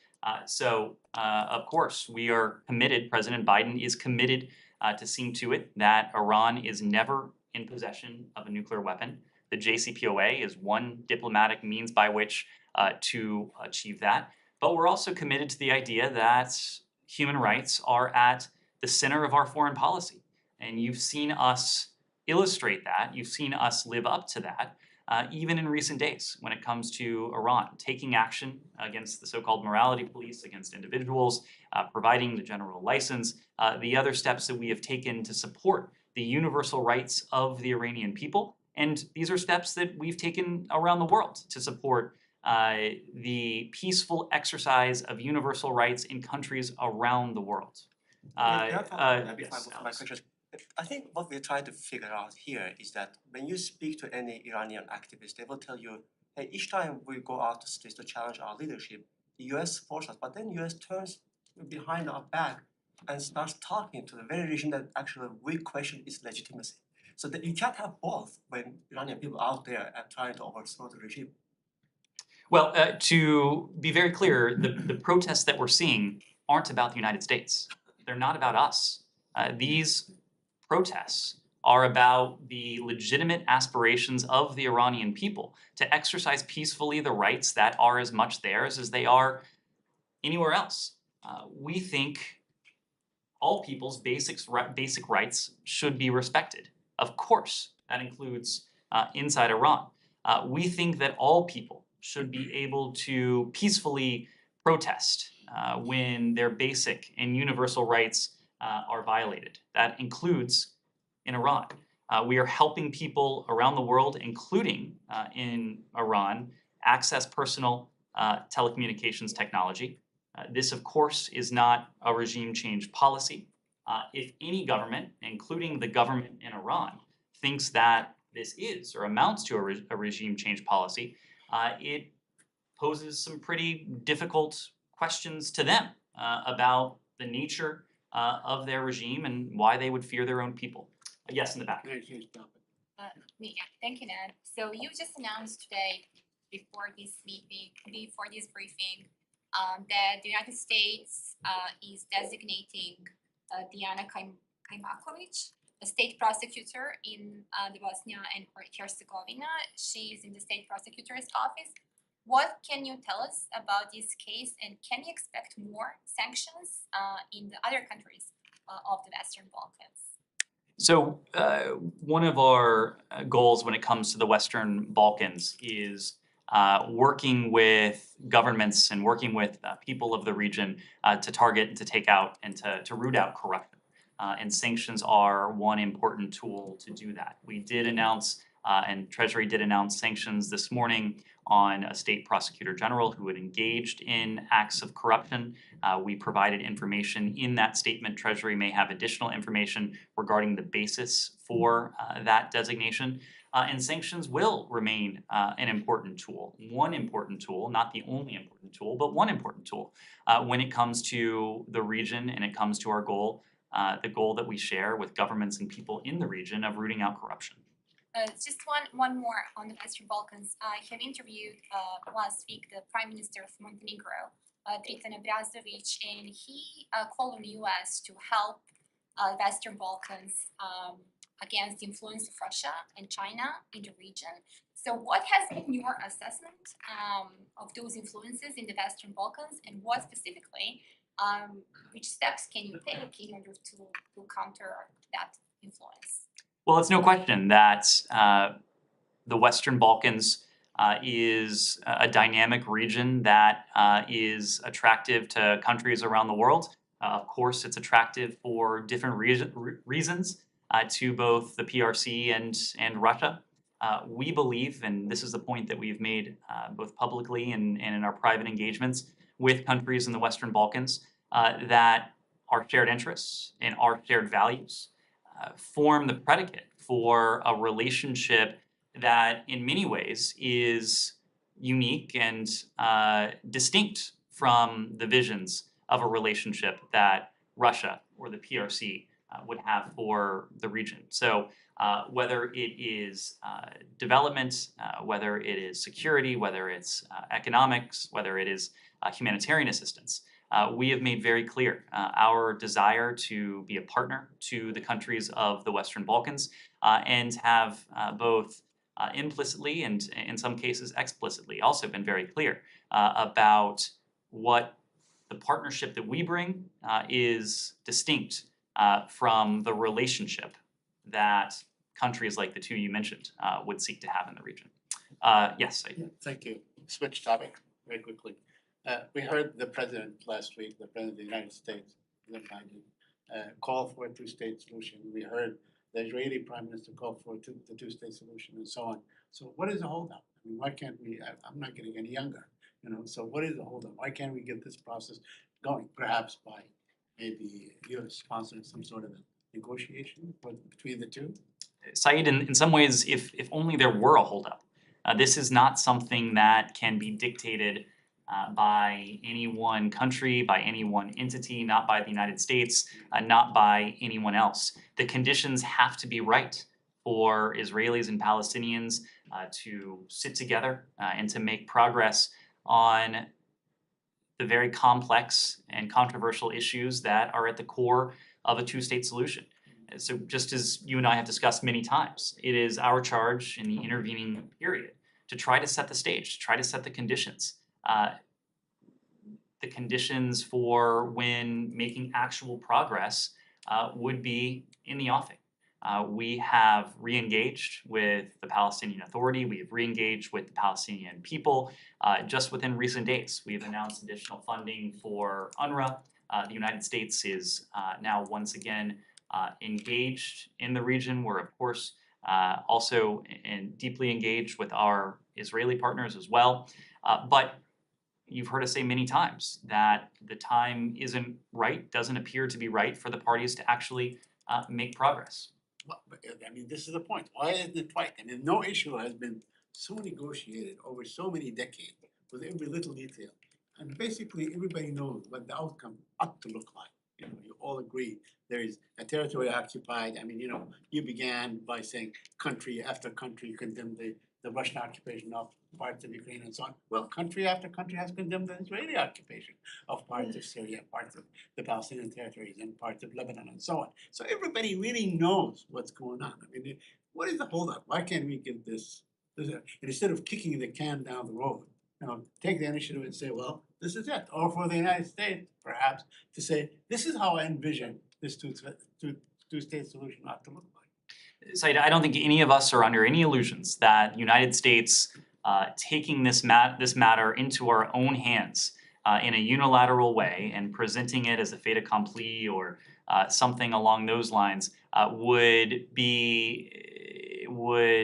So, of course, we are committed, President Biden is committed to seeing to it that Iran is never in possession of a nuclear weapon. The JCPOA is one diplomatic means by which to achieve that. But we're also committed to the idea that human rights are at the center of our foreign policy. And you've seen us illustrate that. You've seen us live up to that, even in recent days when it comes to Iran, taking action against the so-called morality police, against individuals, providing the general license, the other steps that we have taken to support the universal rights of the Iranian people. And these are steps that we've taken around the world to support the peaceful exercise of universal rights in countries around the world. Yes, Alex. I think what we're trying to figure out here is that when you speak to any Iranian activist, they will tell you, hey, each time we go out to streets to challenge our leadership, the US forces us, but then US turns behind our back and starts talking to the very regime that actually we question its legitimacy. So that you can't have both when Iranian people are out there and trying to overthrow the regime. Well, to be very clear, the protests that we're seeing aren't about the United States. They're not about us. These protests are about the legitimate aspirations of the Iranian people to exercise peacefully the rights that are as much theirs as they are anywhere else. We think all people's basic rights should be respected. Of course, that includes inside Iran. We think that all people should be able to peacefully protest when their basic and universal rights are violated. That includes in Iran. We are helping people around the world, including in Iran, access personal telecommunications technology. This, of course, is not a regime change policy. If any government, including the government in Iran, thinks that this is or amounts to a regime change policy, it poses some pretty difficult questions to them about the nature of their regime and why they would fear their own people. Yes, in the back. Yeah, thank you, Ned. So you just announced today, before this meeting, before this briefing, that the United States is designating Diana Kajmakovic, a state prosecutor in the Bosnia and Herzegovina. She is in the state prosecutor's office. What can you tell us about this case, and can you expect more sanctions in the other countries of the Western Balkans? So one of our goals when it comes to the Western Balkans is working with governments and working with people of the region to target and to take out and to root out corruption. And sanctions are one important tool to do that. We did announce, and Treasury did announce sanctions this morning on a state prosecutor general who had engaged in acts of corruption. We provided information in that statement. Treasury may have additional information regarding the basis for that designation. And sanctions will remain an important tool, one important tool, not the only important tool, but one important tool when it comes to the region and it comes to our goal, the goal that we share with governments and people in the region of rooting out corruption. Just one more on the Western Balkans. I have interviewed last week the Prime Minister of Montenegro, Dritan Abrazovic, and he called on the U.S. to help Western Balkans against the influence of Russia and China in the region. So what has been your assessment of those influences in the Western Balkans, and what specifically, which steps can you take in order to counter that influence? Well, it's no question that the Western Balkans is a dynamic region that is attractive to countries around the world. Of course, it's attractive for different reasons to both the PRC and Russia. We believe, and this is the point that we've made both publicly and in our private engagements with countries in the Western Balkans, that our shared interests and our shared values form the predicate for a relationship that in many ways is unique and distinct from the visions of a relationship that Russia or the PRC would have for the region. So whether it is development, whether it is security, whether it's economics, whether it is humanitarian assistance, we have made very clear our desire to be a partner to the countries of the Western Balkans and have both implicitly and in some cases explicitly also been very clear about what the partnership that we bring is distinct from the relationship that countries like the two you mentioned would seek to have in the region. Yes. Thank you. Switch topic very quickly. We heard the president last week, the president of the United States, call for a two-state solution. We heard the Israeli prime minister call for the two-state solution and so on. So what is the holdup? I mean, why can't we, I'm not getting any younger, so what is the holdup? Why can't we get this process going? Perhaps by maybe U.S. sponsoring some sort of a negotiation between the two? Saeed, in some ways, if only there were a holdup. This is not something that can be dictated by any one country, by any one entity, not by the United States, not by anyone else. The conditions have to be right for Israelis and Palestinians to sit together and to make progress on the very complex and controversial issues that are at the core of a two-state solution. So just as you and I have discussed many times, it is our charge in the intervening period to try to set the stage, to try to set the conditions. The conditions for when making actual progress would be in the offing. We have re-engaged with the Palestinian Authority. We have re-engaged with the Palestinian people just within recent days. We've announced additional funding for UNRWA. The United States is now once again engaged in the region. We're, of course, also deeply engaged with our Israeli partners as well. But you've heard us say many times that the time isn't right, doesn't appear to be right for the parties to actually make progress. Well, I mean, this is the point. Why isn't it right? I mean, no issue has been so negotiated over so many decades with every little detail. And basically, everybody knows what the outcome ought to look like. You all agree there is a territory occupied. I mean, you began by saying country after country condemned the Russian occupation of parts of Ukraine and so on. Well, country after country has condemned the Israeli occupation of parts of Syria, parts of the Palestinian territories, and parts of Lebanon and so on. So everybody really knows what's going on. I mean, what is the holdup? Why can't we give this and instead of kicking the can down the road, take the initiative and say, well, this is it. Or for the United States, perhaps, to say, this is how I envision this two-state solution ought to look like. So I don't think any of us are under any illusions that United States taking this matter into our own hands in a unilateral way and presenting it as a fait accompli or something along those lines would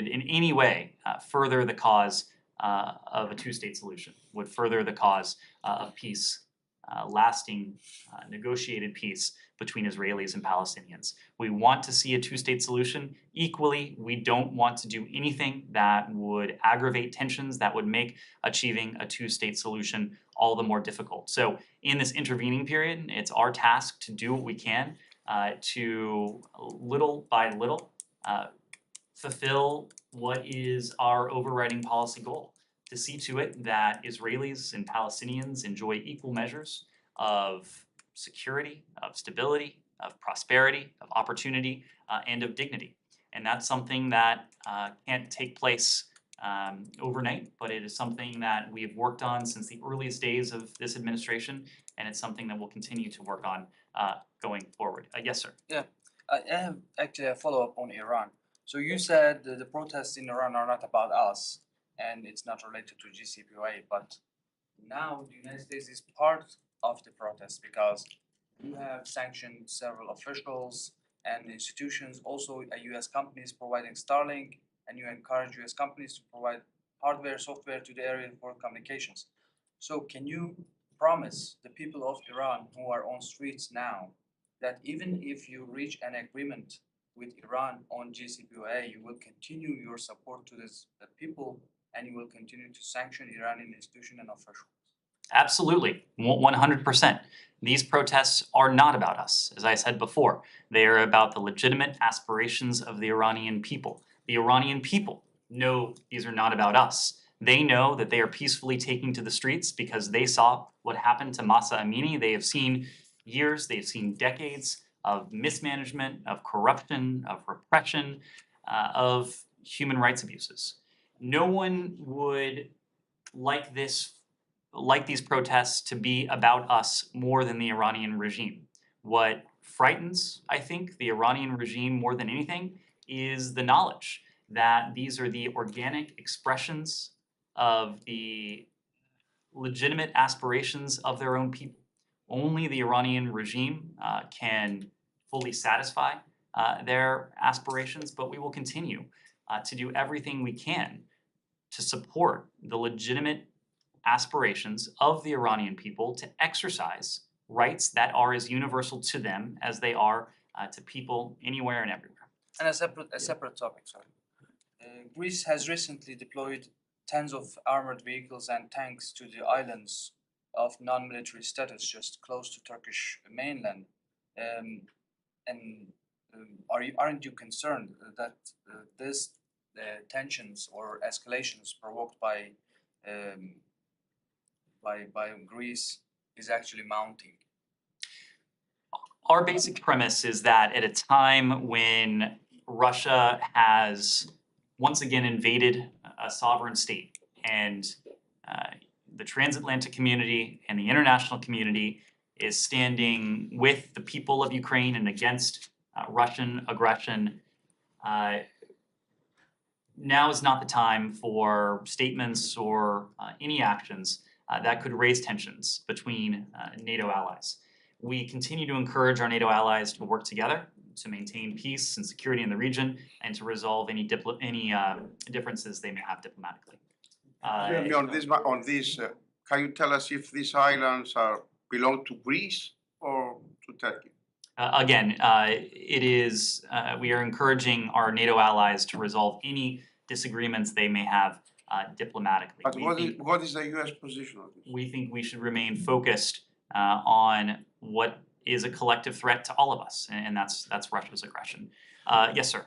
in any way further the cause of a two-state solution, would further the cause of peace, lasting negotiated peace between Israelis and Palestinians. We want to see a two-state solution. Equally, we don't want to do anything that would aggravate tensions, that would make achieving a two-state solution all the more difficult. So in this intervening period, it's our task to do what we can to little by little fulfill what is our overriding policy goal, to see to it that Israelis and Palestinians enjoy equal measures of security, of stability, of prosperity, of opportunity, and of dignity. And that's something that can't take place overnight, but it is something that we have worked on since the earliest days of this administration, and it's something that we'll continue to work on going forward. Yes, sir. Yeah, I have actually a follow-up on Iran. So you said that the protests in Iran are not about us, and it's not related to JCPOA, but now the United States is part of the protest because you have sanctioned several officials and institutions, also US companies providing Starlink, and you encourage US companies to provide hardware, software to the area for communications. So can you promise the people of Iran who are on streets now that even if you reach an agreement with Iran on JCPOA, you will continue your support to this people and you will continue to sanction Iranian institutions and officials? Absolutely, 100%. These protests are not about us, as I said before. They are about the legitimate aspirations of the Iranian people. The Iranian people know these are not about us. They know that they are peacefully taking to the streets because they saw what happened to Mahsa Amini. They have seen years, they've seen decades of mismanagement, of corruption, of repression, of human rights abuses. No one would like these protests to be about us more than the Iranian regime. What frightens, I think, the Iranian regime more than anything is the knowledge that these are the organic expressions of the legitimate aspirations of their own people. Only the Iranian regime can fully satisfy their aspirations, but we will continue to do everything we can to support the legitimate aspirations of the Iranian people to exercise rights that are as universal to them as they are to people anywhere and everywhere. And a separate topic, sorry. Greece has recently deployed tens of armored vehicles and tanks to the islands of non-military status just close to Turkish mainland. Aren't you concerned that this tensions or escalations provoked by Greece is actually mounting? Our basic premise is that at a time when Russia has once again invaded a sovereign state and the transatlantic community and the international community is standing with the people of Ukraine and against Russian aggression, now is not the time for statements or any actions that could raise tensions between NATO allies. We continue to encourage our NATO allies to work together to maintain peace and security in the region and to resolve any differences they may have diplomatically. On this, can you tell us if these islands belong to Greece or to Turkey? Again, it is we are encouraging our NATO allies to resolve any disagreements they may have diplomatically. But what is the U.S. position on this? We think we should remain focused on what is a collective threat to all of us, and that's Russia's aggression. Yes, sir.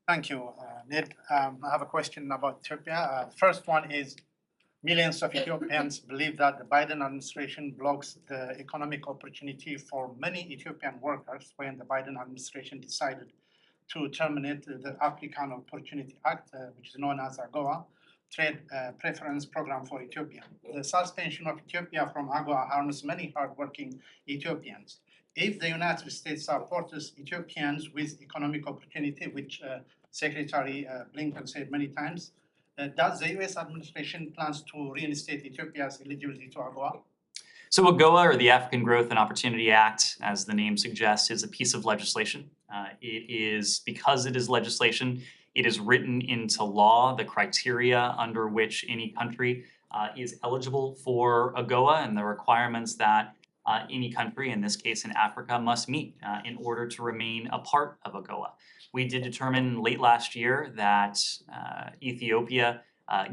Thank you, Ned. I have a question about Ethiopia. The first one is, millions of Ethiopians believe that the Biden administration blocks the economic opportunity for many Ethiopian workers when the Biden administration decided to terminate the African Opportunity Act, which is known as AGOA, Trade Preference Program for Ethiopia. The suspension of Ethiopia from AGOA harms many hardworking Ethiopians. if the United States supports Ethiopians with economic opportunity, which Secretary Blinken said many times, does the U.S. administration plans to reinstate Ethiopia's eligibility to AGOA? So AGOA, or the African Growth and Opportunity Act, as the name suggests, is a piece of legislation. It is, because it is legislation, it is written into law the criteria under which any country is eligible for AGOA and the requirements that any country, in this case in Africa, must meet in order to remain a part of AGOA. We did determine late last year that Ethiopia,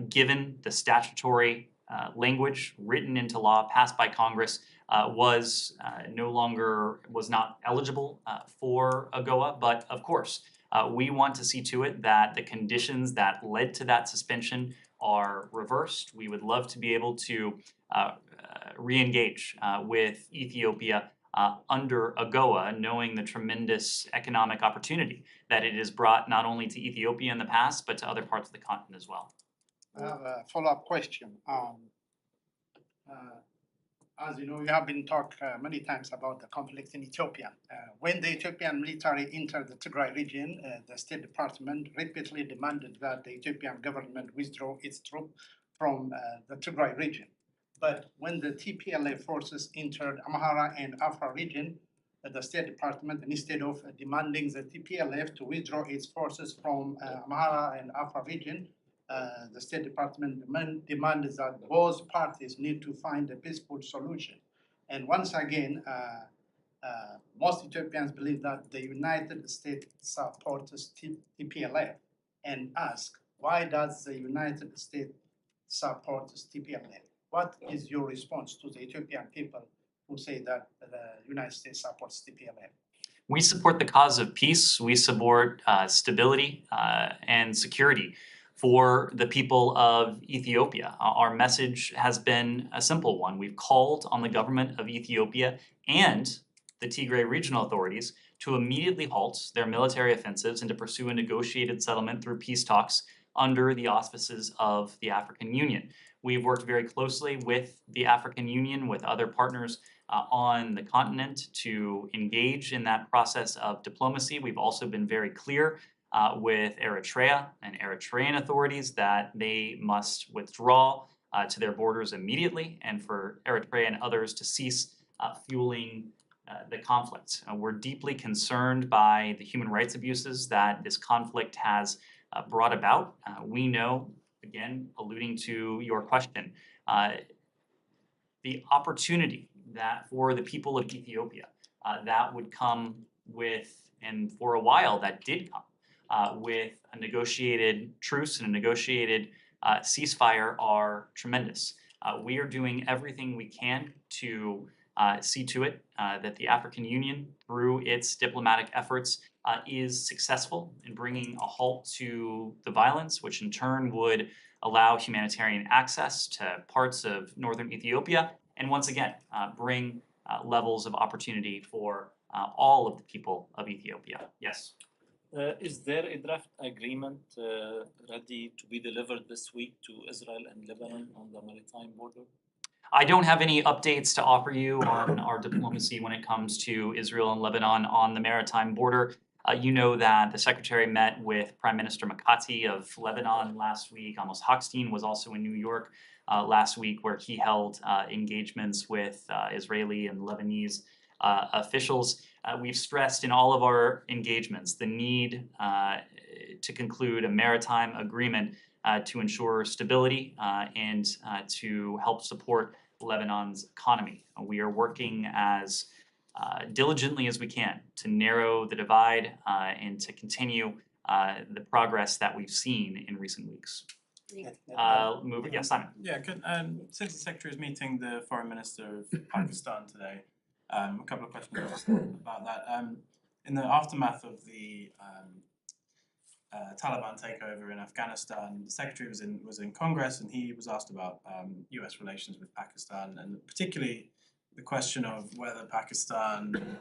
given the statutory language written into law passed by Congress, was not eligible for AGOA. But of course, we want to see to it that the conditions that led to that suspension are reversed. We would love to be able to re-engage with Ethiopia under AGOA, knowing the tremendous economic opportunity that it has brought not only to Ethiopia in the past, but to other parts of the continent as well. I have a follow-up question. As you know, we have been talked many times about the conflict in Ethiopia. When the Ethiopian military entered the Tigray region, the State Department repeatedly demanded that the Ethiopian government withdraw its troops from the Tigray region. But when the TPLF forces entered Amhara and Afar region, the State Department, instead of demanding the TPLF to withdraw its forces from Amhara and Afar region, the State Department demanded that both parties need to find a peaceful solution. And once again, most Ethiopians believe that the United States supports TPLF and ask, why does the United States support TPLF? What is your response to the Ethiopian people who say that the United States supports TPLF? We support the cause of peace. We support stability and security for the people of Ethiopia. Our message has been a simple one. We've called on the government of Ethiopia and the Tigray regional authorities to immediately halt their military offensives and to pursue a negotiated settlement through peace talks under the auspices of the African Union. We've worked very closely with the African Union, with other partners on the continent to engage in that process of diplomacy. We've also been very clear with Eritrea and Eritrean authorities that they must withdraw to their borders immediately, and for Eritrea and others to cease fueling the conflict. We're deeply concerned by the human rights abuses that this conflict has brought about. We know, again, alluding to your question, the opportunity that for the people of Ethiopia that would come with, and for a while that did come, with a negotiated truce and a negotiated ceasefire are tremendous. We are doing everything we can to see to it that the African Union, through its diplomatic efforts, is successful in bringing a halt to the violence, which in turn would allow humanitarian access to parts of northern Ethiopia, and once again, bring levels of opportunity for all of the people of Ethiopia. Yes? Is there a draft agreement ready to be delivered this week to Israel and Lebanon on the maritime border? I don't have any updates to offer you on our diplomacy when it comes to Israel and Lebanon on the maritime border. You know that the Secretary met with Prime Minister Mikati of Lebanon last week. Amos Hochstein was also in New York last week, where he held engagements with Israeli and Lebanese officials. We've stressed in all of our engagements the need to conclude a maritime agreement to ensure stability and to help support Lebanon's economy. We are working as diligently as we can to narrow the divide and to continue the progress that we've seen in recent weeks. Yes, Simon. Yeah, since the Secretary is meeting the Foreign Minister of Pakistan today, a couple of questions about that. In the aftermath of the Taliban takeover in Afghanistan, the Secretary was in Congress, and he was asked about U.S. relations with Pakistan, and particularly the question of whether Pakistan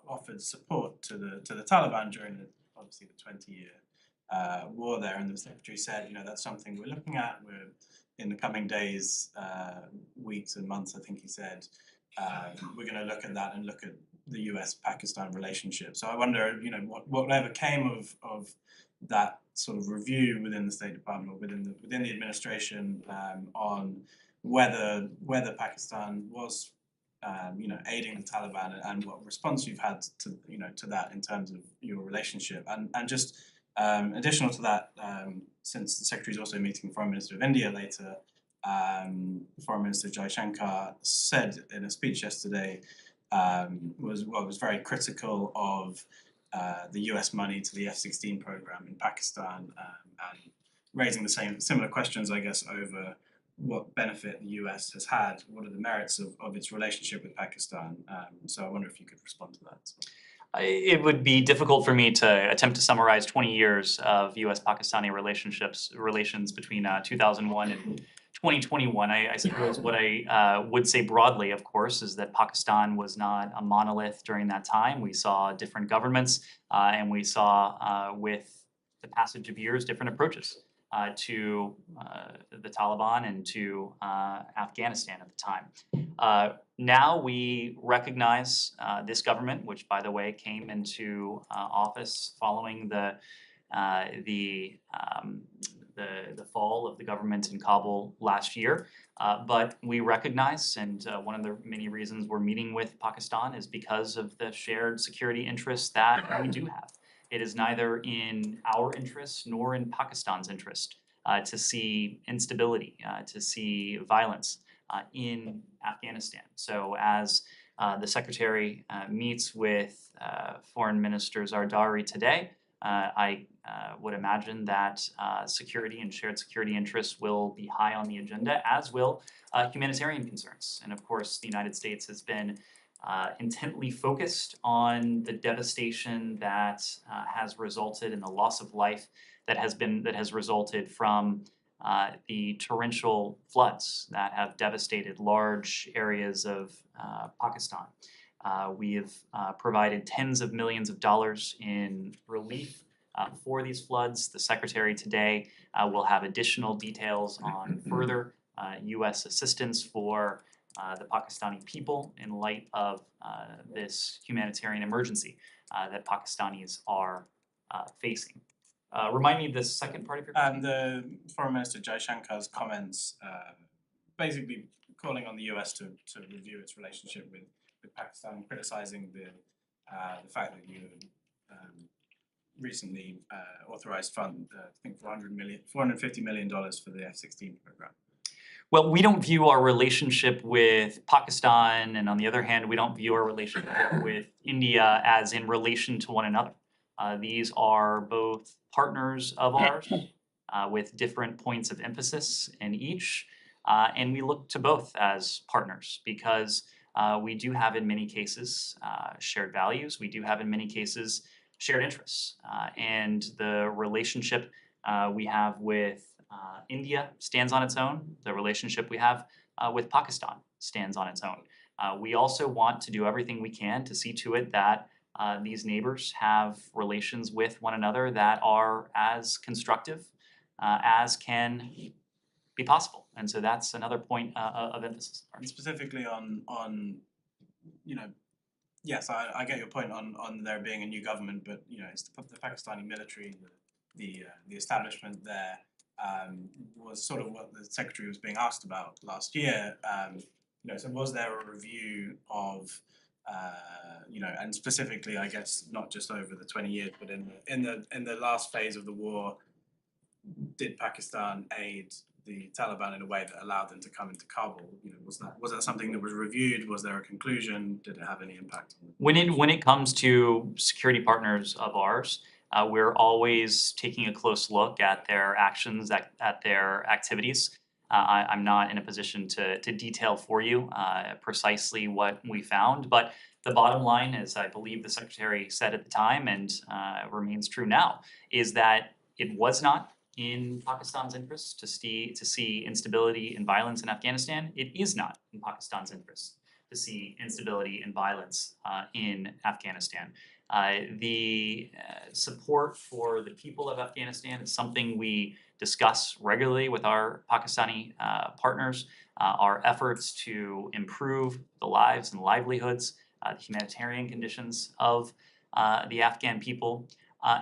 offered support to the Taliban during obviously the 20-year war there. And the Secretary said, that's something we're looking at. We're in the coming days, weeks and months, I think he said, we're going to look at that and look at the U.S. Pakistan relationship. So I wonder, you know, whatever came of that sort of review within the State Department or within the administration on whether Pakistan was you know, aiding the Taliban, and what response you've had to, you know, to that in terms of your relationship, and just additional to that, since the Secretary is also meeting Foreign Minister of India later, Foreign Minister Jaishankar said in a speech yesterday was very critical of the US money to the F-16 program in Pakistan, and raising the similar questions, I guess, over what benefit the US has had, what are the merits of its relationship with Pakistan. So I wonder if you could respond to that. It would be difficult for me to attempt to summarize 20 years of U.S.-Pakistani relations between 2001 and 2021. I suppose what I would say broadly, of course, is that Pakistan was not a monolith during that time. We saw different governments, and we saw with the passage of years different approaches to the Taliban and to Afghanistan at the time. Now we recognize this government, which, by the way, came into office following the fall of the government in Kabul last year. But we recognize, and one of the many reasons we're meeting with Pakistan is because of the shared security interests that we do have. It is neither in our interest nor in Pakistan's interest to see instability, to see violence in Afghanistan. So as the Secretary meets with Foreign Minister Zardari today, I would imagine that security and shared security interests will be high on the agenda, as will humanitarian concerns. And of course, the United States has been intently focused on the devastation that has resulted in the loss of life that has resulted from the torrential floods that have devastated large areas of Pakistan. We have provided tens of millions of dollars in relief for these floods. The Secretary today will have additional details on further U.S. assistance for the Pakistani people in light of this humanitarian emergency that Pakistanis are facing. Remind me the second part of your question. The Foreign Minister Jaishankar's comments basically calling on the US to review its relationship with Pakistan, criticizing the fact that you recently authorized fund, I think $450 million for the F-16 program. Well, we don't view our relationship with Pakistan, and on the other hand, we don't view our relationship with India as in relation to one another. These are both partners of ours with different points of emphasis in each, and we look to both as partners because we do have in many cases shared values. We do have in many cases shared interests, and the relationship we have with India stands on its own. The relationship we have with Pakistan stands on its own. We also want to do everything we can to see to it that these neighbors have relations with one another that are as constructive as can be possible. And so that's another point of emphasis. And specifically on you know, yes, I get your point on there being a new government, but you know, it's the Pakistani military, the establishment there was sort of what the Secretary was being asked about last year. You know, so was there a review of you know, and specifically, I guess, not just over the 20 years, but in the last phase of the war, did Pakistan aid the Taliban in a way that allowed them to come into Kabul? You know, was that something that was reviewed? Was there a conclusion? Did it have any impact on it? When it comes to security partners of ours, we're always taking a close look at their actions, at their activities. I'm not in a position to detail for you precisely what we found, but the bottom line, as I believe the Secretary said at the time and remains true now, is that it was not in Pakistan's interest to see instability and violence in Afghanistan. It is not in Pakistan's interest to see instability and violence in Afghanistan. The support for the people of Afghanistan is something we discuss regularly with our Pakistani partners. Our efforts to improve the lives and livelihoods the humanitarian conditions of the Afghan people,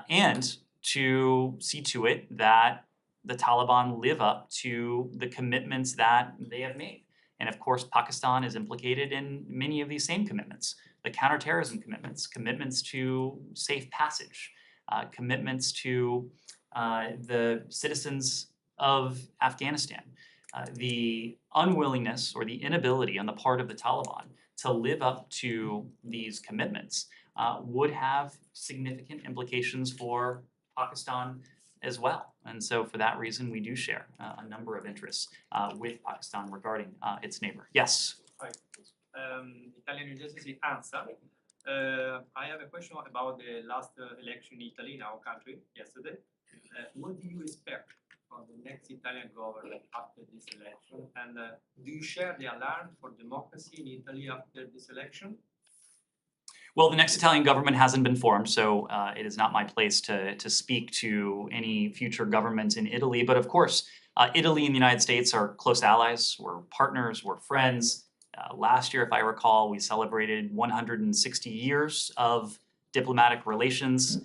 and to see to it that the Taliban live up to the commitments that they have made. And of course, Pakistan is implicated in many of these same commitments, the counterterrorism commitments, commitments to safe passage, commitments to the citizens of Afghanistan. The unwillingness or the inability on the part of the Taliban to live up to these commitments would have significant implications for Pakistan as well. And so for that reason, we do share a number of interests with Pakistan regarding its neighbor. Yes? Hi, Italian University answer. I have a question about the last election in Italy, in our country, yesterday. What do you expect from the next Italian government after this election? And do you share the alarm for democracy in Italy after this election? Well, the next Italian government hasn't been formed, so it is not my place to speak to any future government in Italy. But of course, Italy and the United States are close allies. We're partners, we're friends. Last year, if I recall, we celebrated 160 years of diplomatic relations.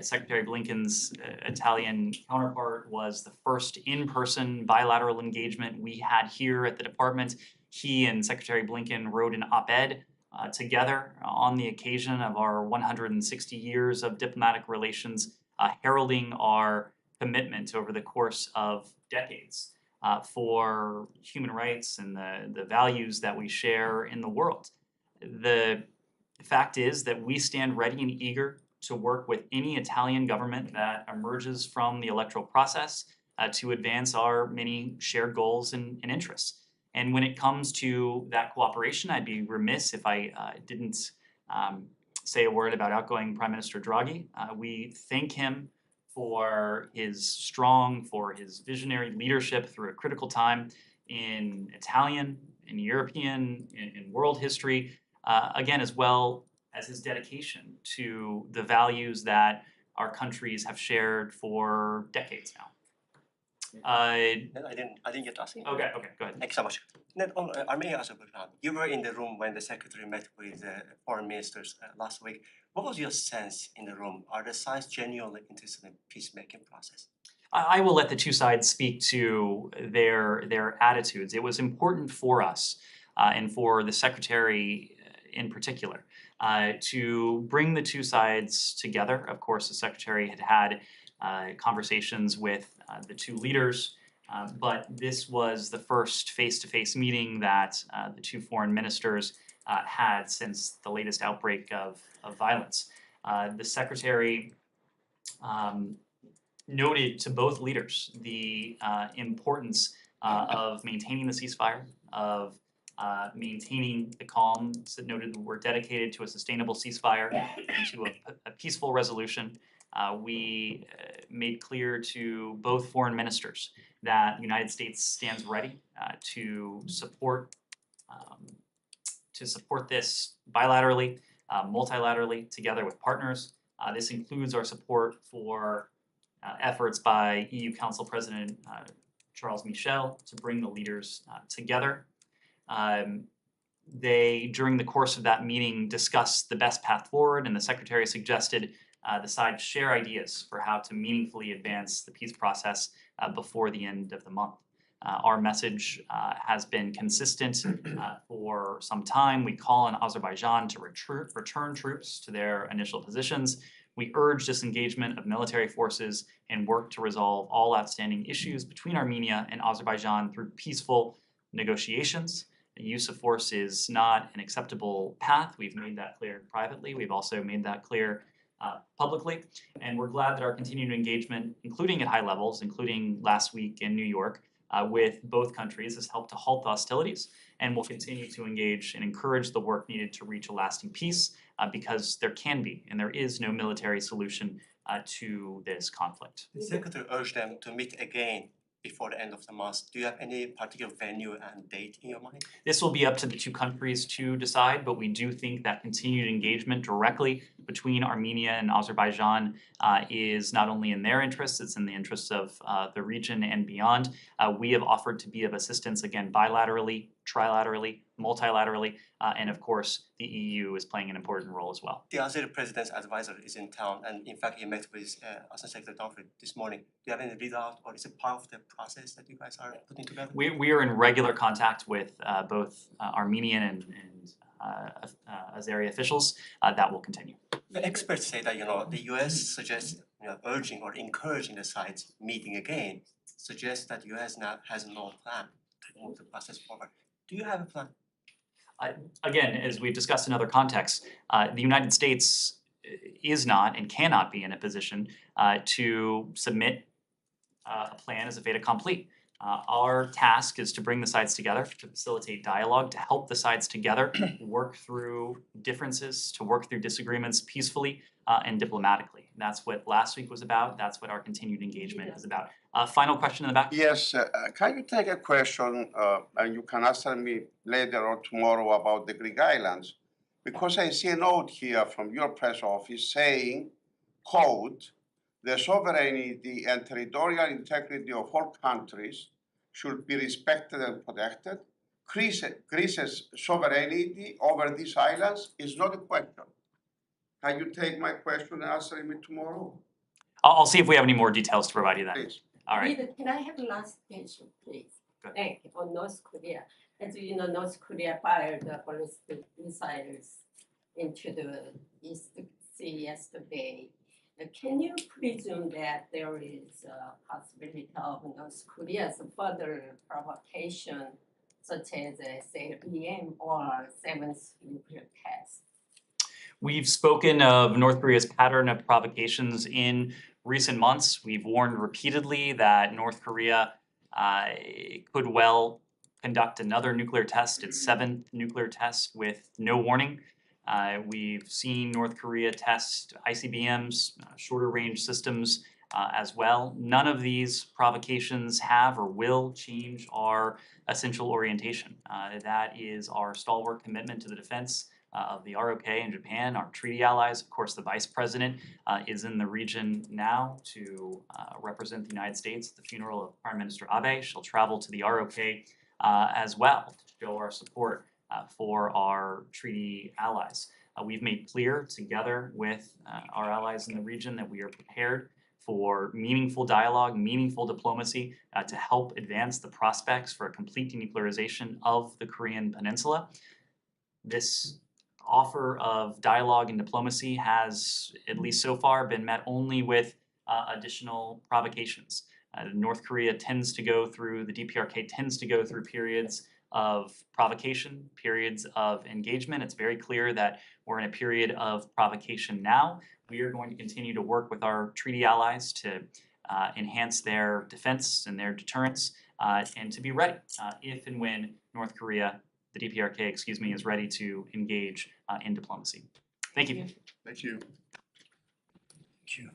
Secretary Blinken's Italian counterpart was the first in-person bilateral engagement we had here at the department. He and Secretary Blinken wrote an op-ed together on the occasion of our 160 years of diplomatic relations, heralding our commitment over the course of decades for human rights and the values that we share in the world. The fact is that we stand ready and eager to work with any Italian government that emerges from the electoral process to advance our many shared goals and interests. And when it comes to that cooperation, I'd be remiss if I didn't say a word about outgoing Prime Minister Draghi. We thank him for his visionary leadership through a critical time in Italian, in European, in world history, again, as well as his dedication to the values that our countries have shared for decades now. I didn't get to ask you. Okay, go ahead. Thanks so much. Ned, on Armenia-Azerbaijan, you were in the room when the secretary met with the foreign ministers last week. What was your sense in the room? Are the sides genuinely interested in peacemaking process? I will let the two sides speak to their attitudes. It was important for us and for the secretary in particular to bring the two sides together. Of course, the secretary had conversations with the two leaders, but this was the first face-to-face meeting that the two foreign ministers had since the latest outbreak of violence. The secretary noted to both leaders the importance of maintaining the ceasefire, of maintaining the calm. Noted that we're dedicated to a sustainable ceasefire and to a peaceful resolution. We made clear to both foreign ministers that the United States stands ready to support this bilaterally, multilaterally, together with partners. This includes our support for efforts by EU Council President Charles Michel to bring the leaders together. They, during the course of that meeting, discussed the best path forward, and the Secretary suggested the sides share ideas for how to meaningfully advance the peace process before the end of the month. Our message has been consistent for some time. We call on Azerbaijan to return troops to their initial positions. We urge disengagement of military forces and work to resolve all outstanding issues between Armenia and Azerbaijan through peaceful negotiations. The use of force is not an acceptable path. We've made that clear privately. We've also made that clear publicly, and we're glad that our continued engagement, including at high levels, including last week in New York, with both countries has helped to halt the hostilities, and will continue to engage and encourage the work needed to reach a lasting peace, because there can be and there is no military solution to this conflict. The Secretary urged them to meet again before the end of the month. Do you have any particular venue and date in your mind? This will be up to the two countries to decide, but we do think that continued engagement directly between Armenia and Azerbaijan is not only in their interests, it's in the interests of the region and beyond. We have offered to be of assistance, again, bilaterally trilaterally, multilaterally, and of course, the EU is playing an important role as well. The Azeri president's advisor is in town, and in fact, he met with Assistant Secretary Dunphy this morning. Do you have any readout, or is it part of the process that you guys are putting together? We are in regular contact with both Armenian and Azeri officials. That will continue. The experts say that the U.S. suggests urging or encouraging the sides meeting again, suggests that U.S. now has no plan to move the process forward. Do you have a plan? Again, as we've discussed in other contexts, the United States is not and cannot be in a position to submit a plan as a fait accompli. Our task is to bring the sides together, to facilitate dialogue, to help the sides together work through differences, to work through disagreements peacefully and diplomatically. And that's what last week was about. That's what our continued engagement is about. Final question in the back. Yes, can you take a question, and you can answer me later or tomorrow about the Greek islands? Because I see a note here from your press office saying, quote, "The sovereignty and territorial integrity of all countries should be respected and protected. Greece's sovereignty over these islands is not a question." Can you take my question and answer me tomorrow? I'll see if we have any more details to provide you then. Please. All right. Leader, can I have last question, please? Go ahead. Thank you. On North Korea, as you know, North Korea fired the ballistic missiles into the East Sea yesterday. Can you presume that there is a possibility of North Korea's further provocation, such as SLBM or seventh nuclear test? We've spoken of North Korea's pattern of provocations in recent months. We've warned repeatedly that North Korea could well conduct another nuclear test, its seventh nuclear test, with no warning. We've seen North Korea test ICBMs, shorter range systems as well. None of these provocations have or will change our essential orientation. That is our stalwart commitment to the defense of the ROK and Japan, our treaty allies. Of course, the Vice President is in the region now to represent the United States at the funeral of Prime Minister Abe. She'll travel to the ROK as well to show our support for our treaty allies. We've made clear together with our allies in the region that we are prepared for meaningful dialogue, meaningful diplomacy to help advance the prospects for a complete denuclearization of the Korean Peninsula. This offer of dialogue and diplomacy has, at least so far, been met only with additional provocations. North Korea tends to go through, the DPRK tends to go through periods of provocation, periods of engagement. It's very clear that we're in a period of provocation now. We are going to continue to work with our treaty allies to enhance their defense and their deterrence and to be ready if and when North Korea, the DPRK, excuse me, is ready to engage in diplomacy. Thank you. Thank you. Thank you.